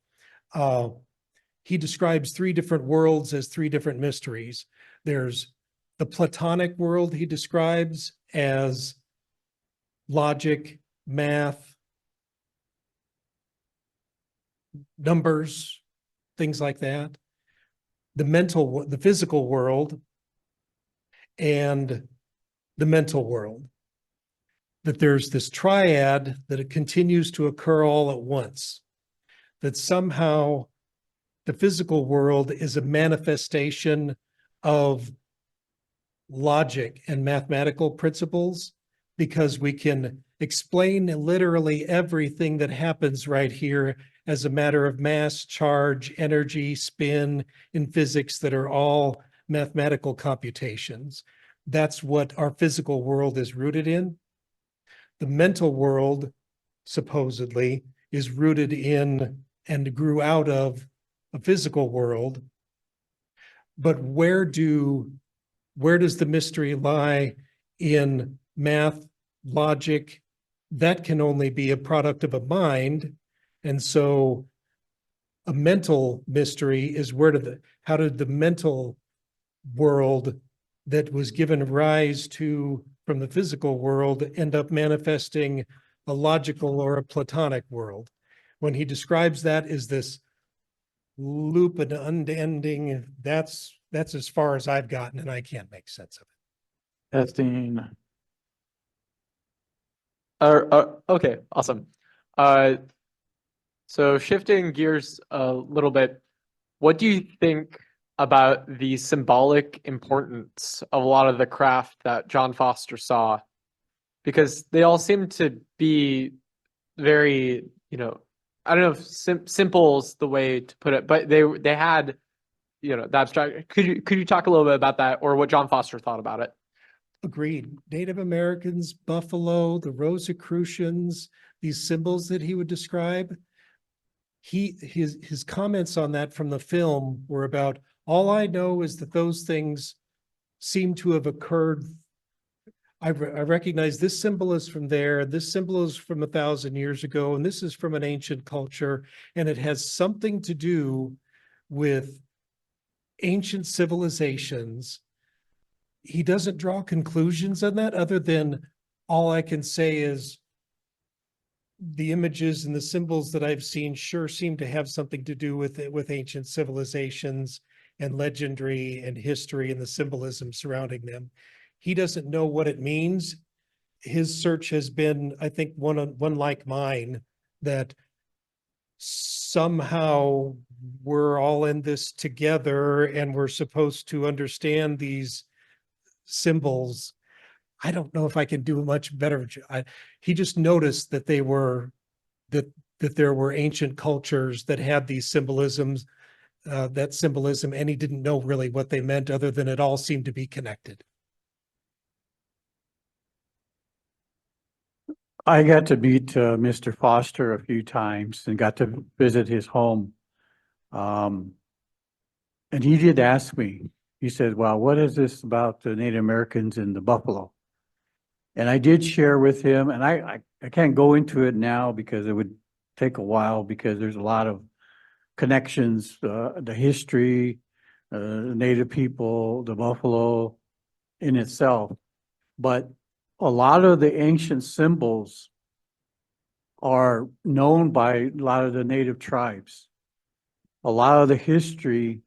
He describes 3 different worlds as 3 different mysteries. There's the Platonic world he describes as logic, math, numbers, things like that. The physical world, and the mental world. That there's this triad that it continues to occur all at once. That somehow the physical world is a manifestation of logic and mathematical principles, because we can explain literally everything that happens right here as a matter of mass, charge, energy, spin in physics that are all mathematical computations. That's what our physical world is rooted in. The mental world, supposedly, is rooted in and grew out of a physical world. But where does the mystery lie in math, logic? That can only be a product of a mind. And so a mental mystery is how did the mental world that was given rise to from the physical world end up manifesting a logical or a Platonic world? When he describes that as this loop and unending, that's as far as I've gotten, and I can't make sense of it. Testing. Okay, awesome. So shifting gears a little bit, what do you think about the symbolic importance of a lot of the craft that John Foster saw because they all seem to be very, I don't know if simple's the way to put it, but they had, the abstract. Could you talk a little bit about that, or what John Foster thought about it? Agreed. Native Americans, buffalo, the Rosicrucians, these symbols that he would describe. His comments on that from the film were about, all I know is that those things seem to have occurred. I recognize this symbol is from there, this symbol is from 1,000 years ago, and this is from an ancient culture, and it has something to do with ancient civilizations. He doesn't draw conclusions on that other than, all I can say is the images and the symbols that I've seen sure seem to have something to do with it, with ancient civilizations and legendary and history and the symbolism surrounding them. He doesn't know what it means. His search has been, I think, one like mine, that somehow we're all in this together and we're supposed to understand these symbols. I don't know if I can do a much better. He just noticed that they were, that there were ancient cultures that had these symbolisms, that symbolism, and he didn't know really what they meant other than it all seemed to be connected. I got to meet Mr. Foster a few times and got to visit his home. And he did ask me, he said, well, what is this about the Native Americans and the buffalo? And I did share with him, and I can't go into it now because it would take a while, because there's a lot of connections, the history, the Native people, the buffalo in itself. But a lot of the ancient symbols are known by a lot of the Native tribes. A lot of the history,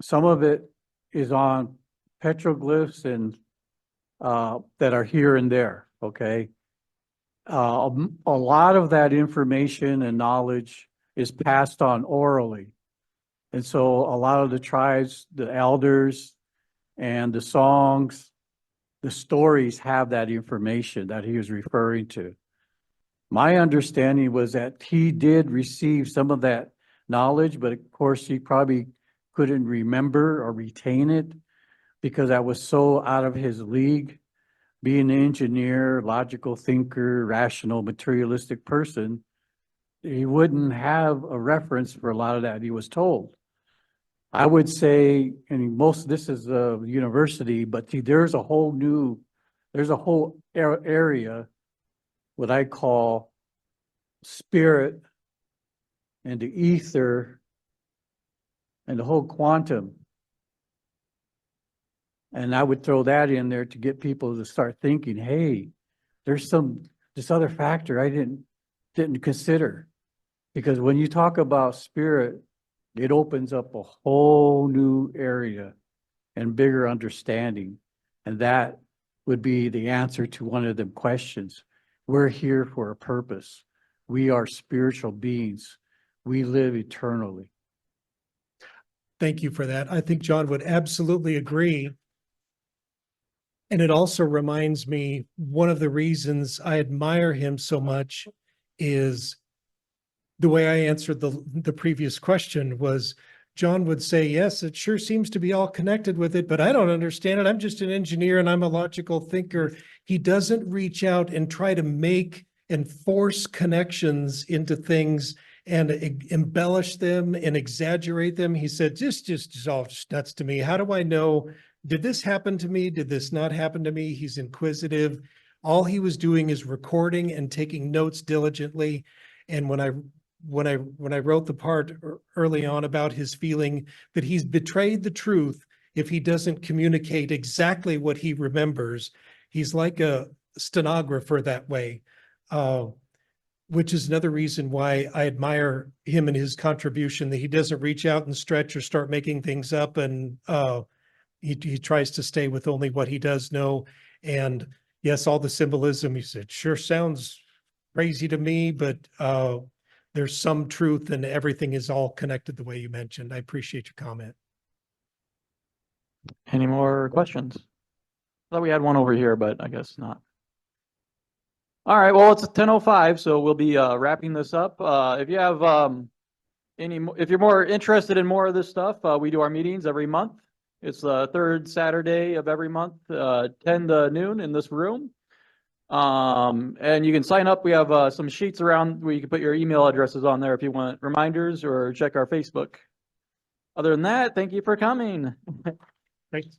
some of it is on petroglyphs and that are here and there, okay? A lot of that information and knowledge is passed on orally. And so a lot of the tribes, the elders and the songs, the stories have that information that he was referring to. My understanding was that he did receive some of that knowledge, but of course he probably couldn't remember or retain it because that was so out of his league. Being an engineer, logical thinker, rational, materialistic person, he wouldn't have a reference for a lot of that he was told. I would say, and this is a university, but there's a whole area, what I call spirit and the ether and the whole quantum. And I would throw that in there to get people to start thinking, hey, there's this other factor I didn't consider. Because when you talk about spirit, it opens up a whole new area and bigger understanding. And that would be the answer to one of them questions. We're here for a purpose. We are spiritual beings. We live eternally. Thank you for that. I think John would absolutely agree. And it also reminds me, one of the reasons I admire him so much is the way I answered the previous question was, John would say, yes, it sure seems to be all connected with it, but I don't understand it. I'm just an engineer and I'm a logical thinker. He doesn't reach out and try to make and force connections into things and embellish them and exaggerate them. He said, just all just nuts to me. How do I know? Did this happen to me? Did this not happen to me? He's inquisitive. All he was doing is recording and taking notes diligently. And when I wrote the part early on about his feeling that he's betrayed the truth if he doesn't communicate exactly what he remembers, he's like a stenographer that way, which is another reason why I admire him and his contribution, that he doesn't reach out and stretch or start making things up, and he tries to stay with only what he does know. And yes, all the symbolism, he said, sure sounds crazy to me, but there's some truth and everything is all connected the way you mentioned. I appreciate your comment. Any more questions? I thought we had one over here, but I guess not. All right, well, it's 10:05, so we'll be wrapping this up. If you have if you're more interested in more of this stuff, we do our meetings every month. It's the third Saturday of every month, 10 to noon in this room. And you can sign up. We have some sheets around where you can put your email addresses on there if you want reminders or check our Facebook. Other than that, thank you for coming. Thanks.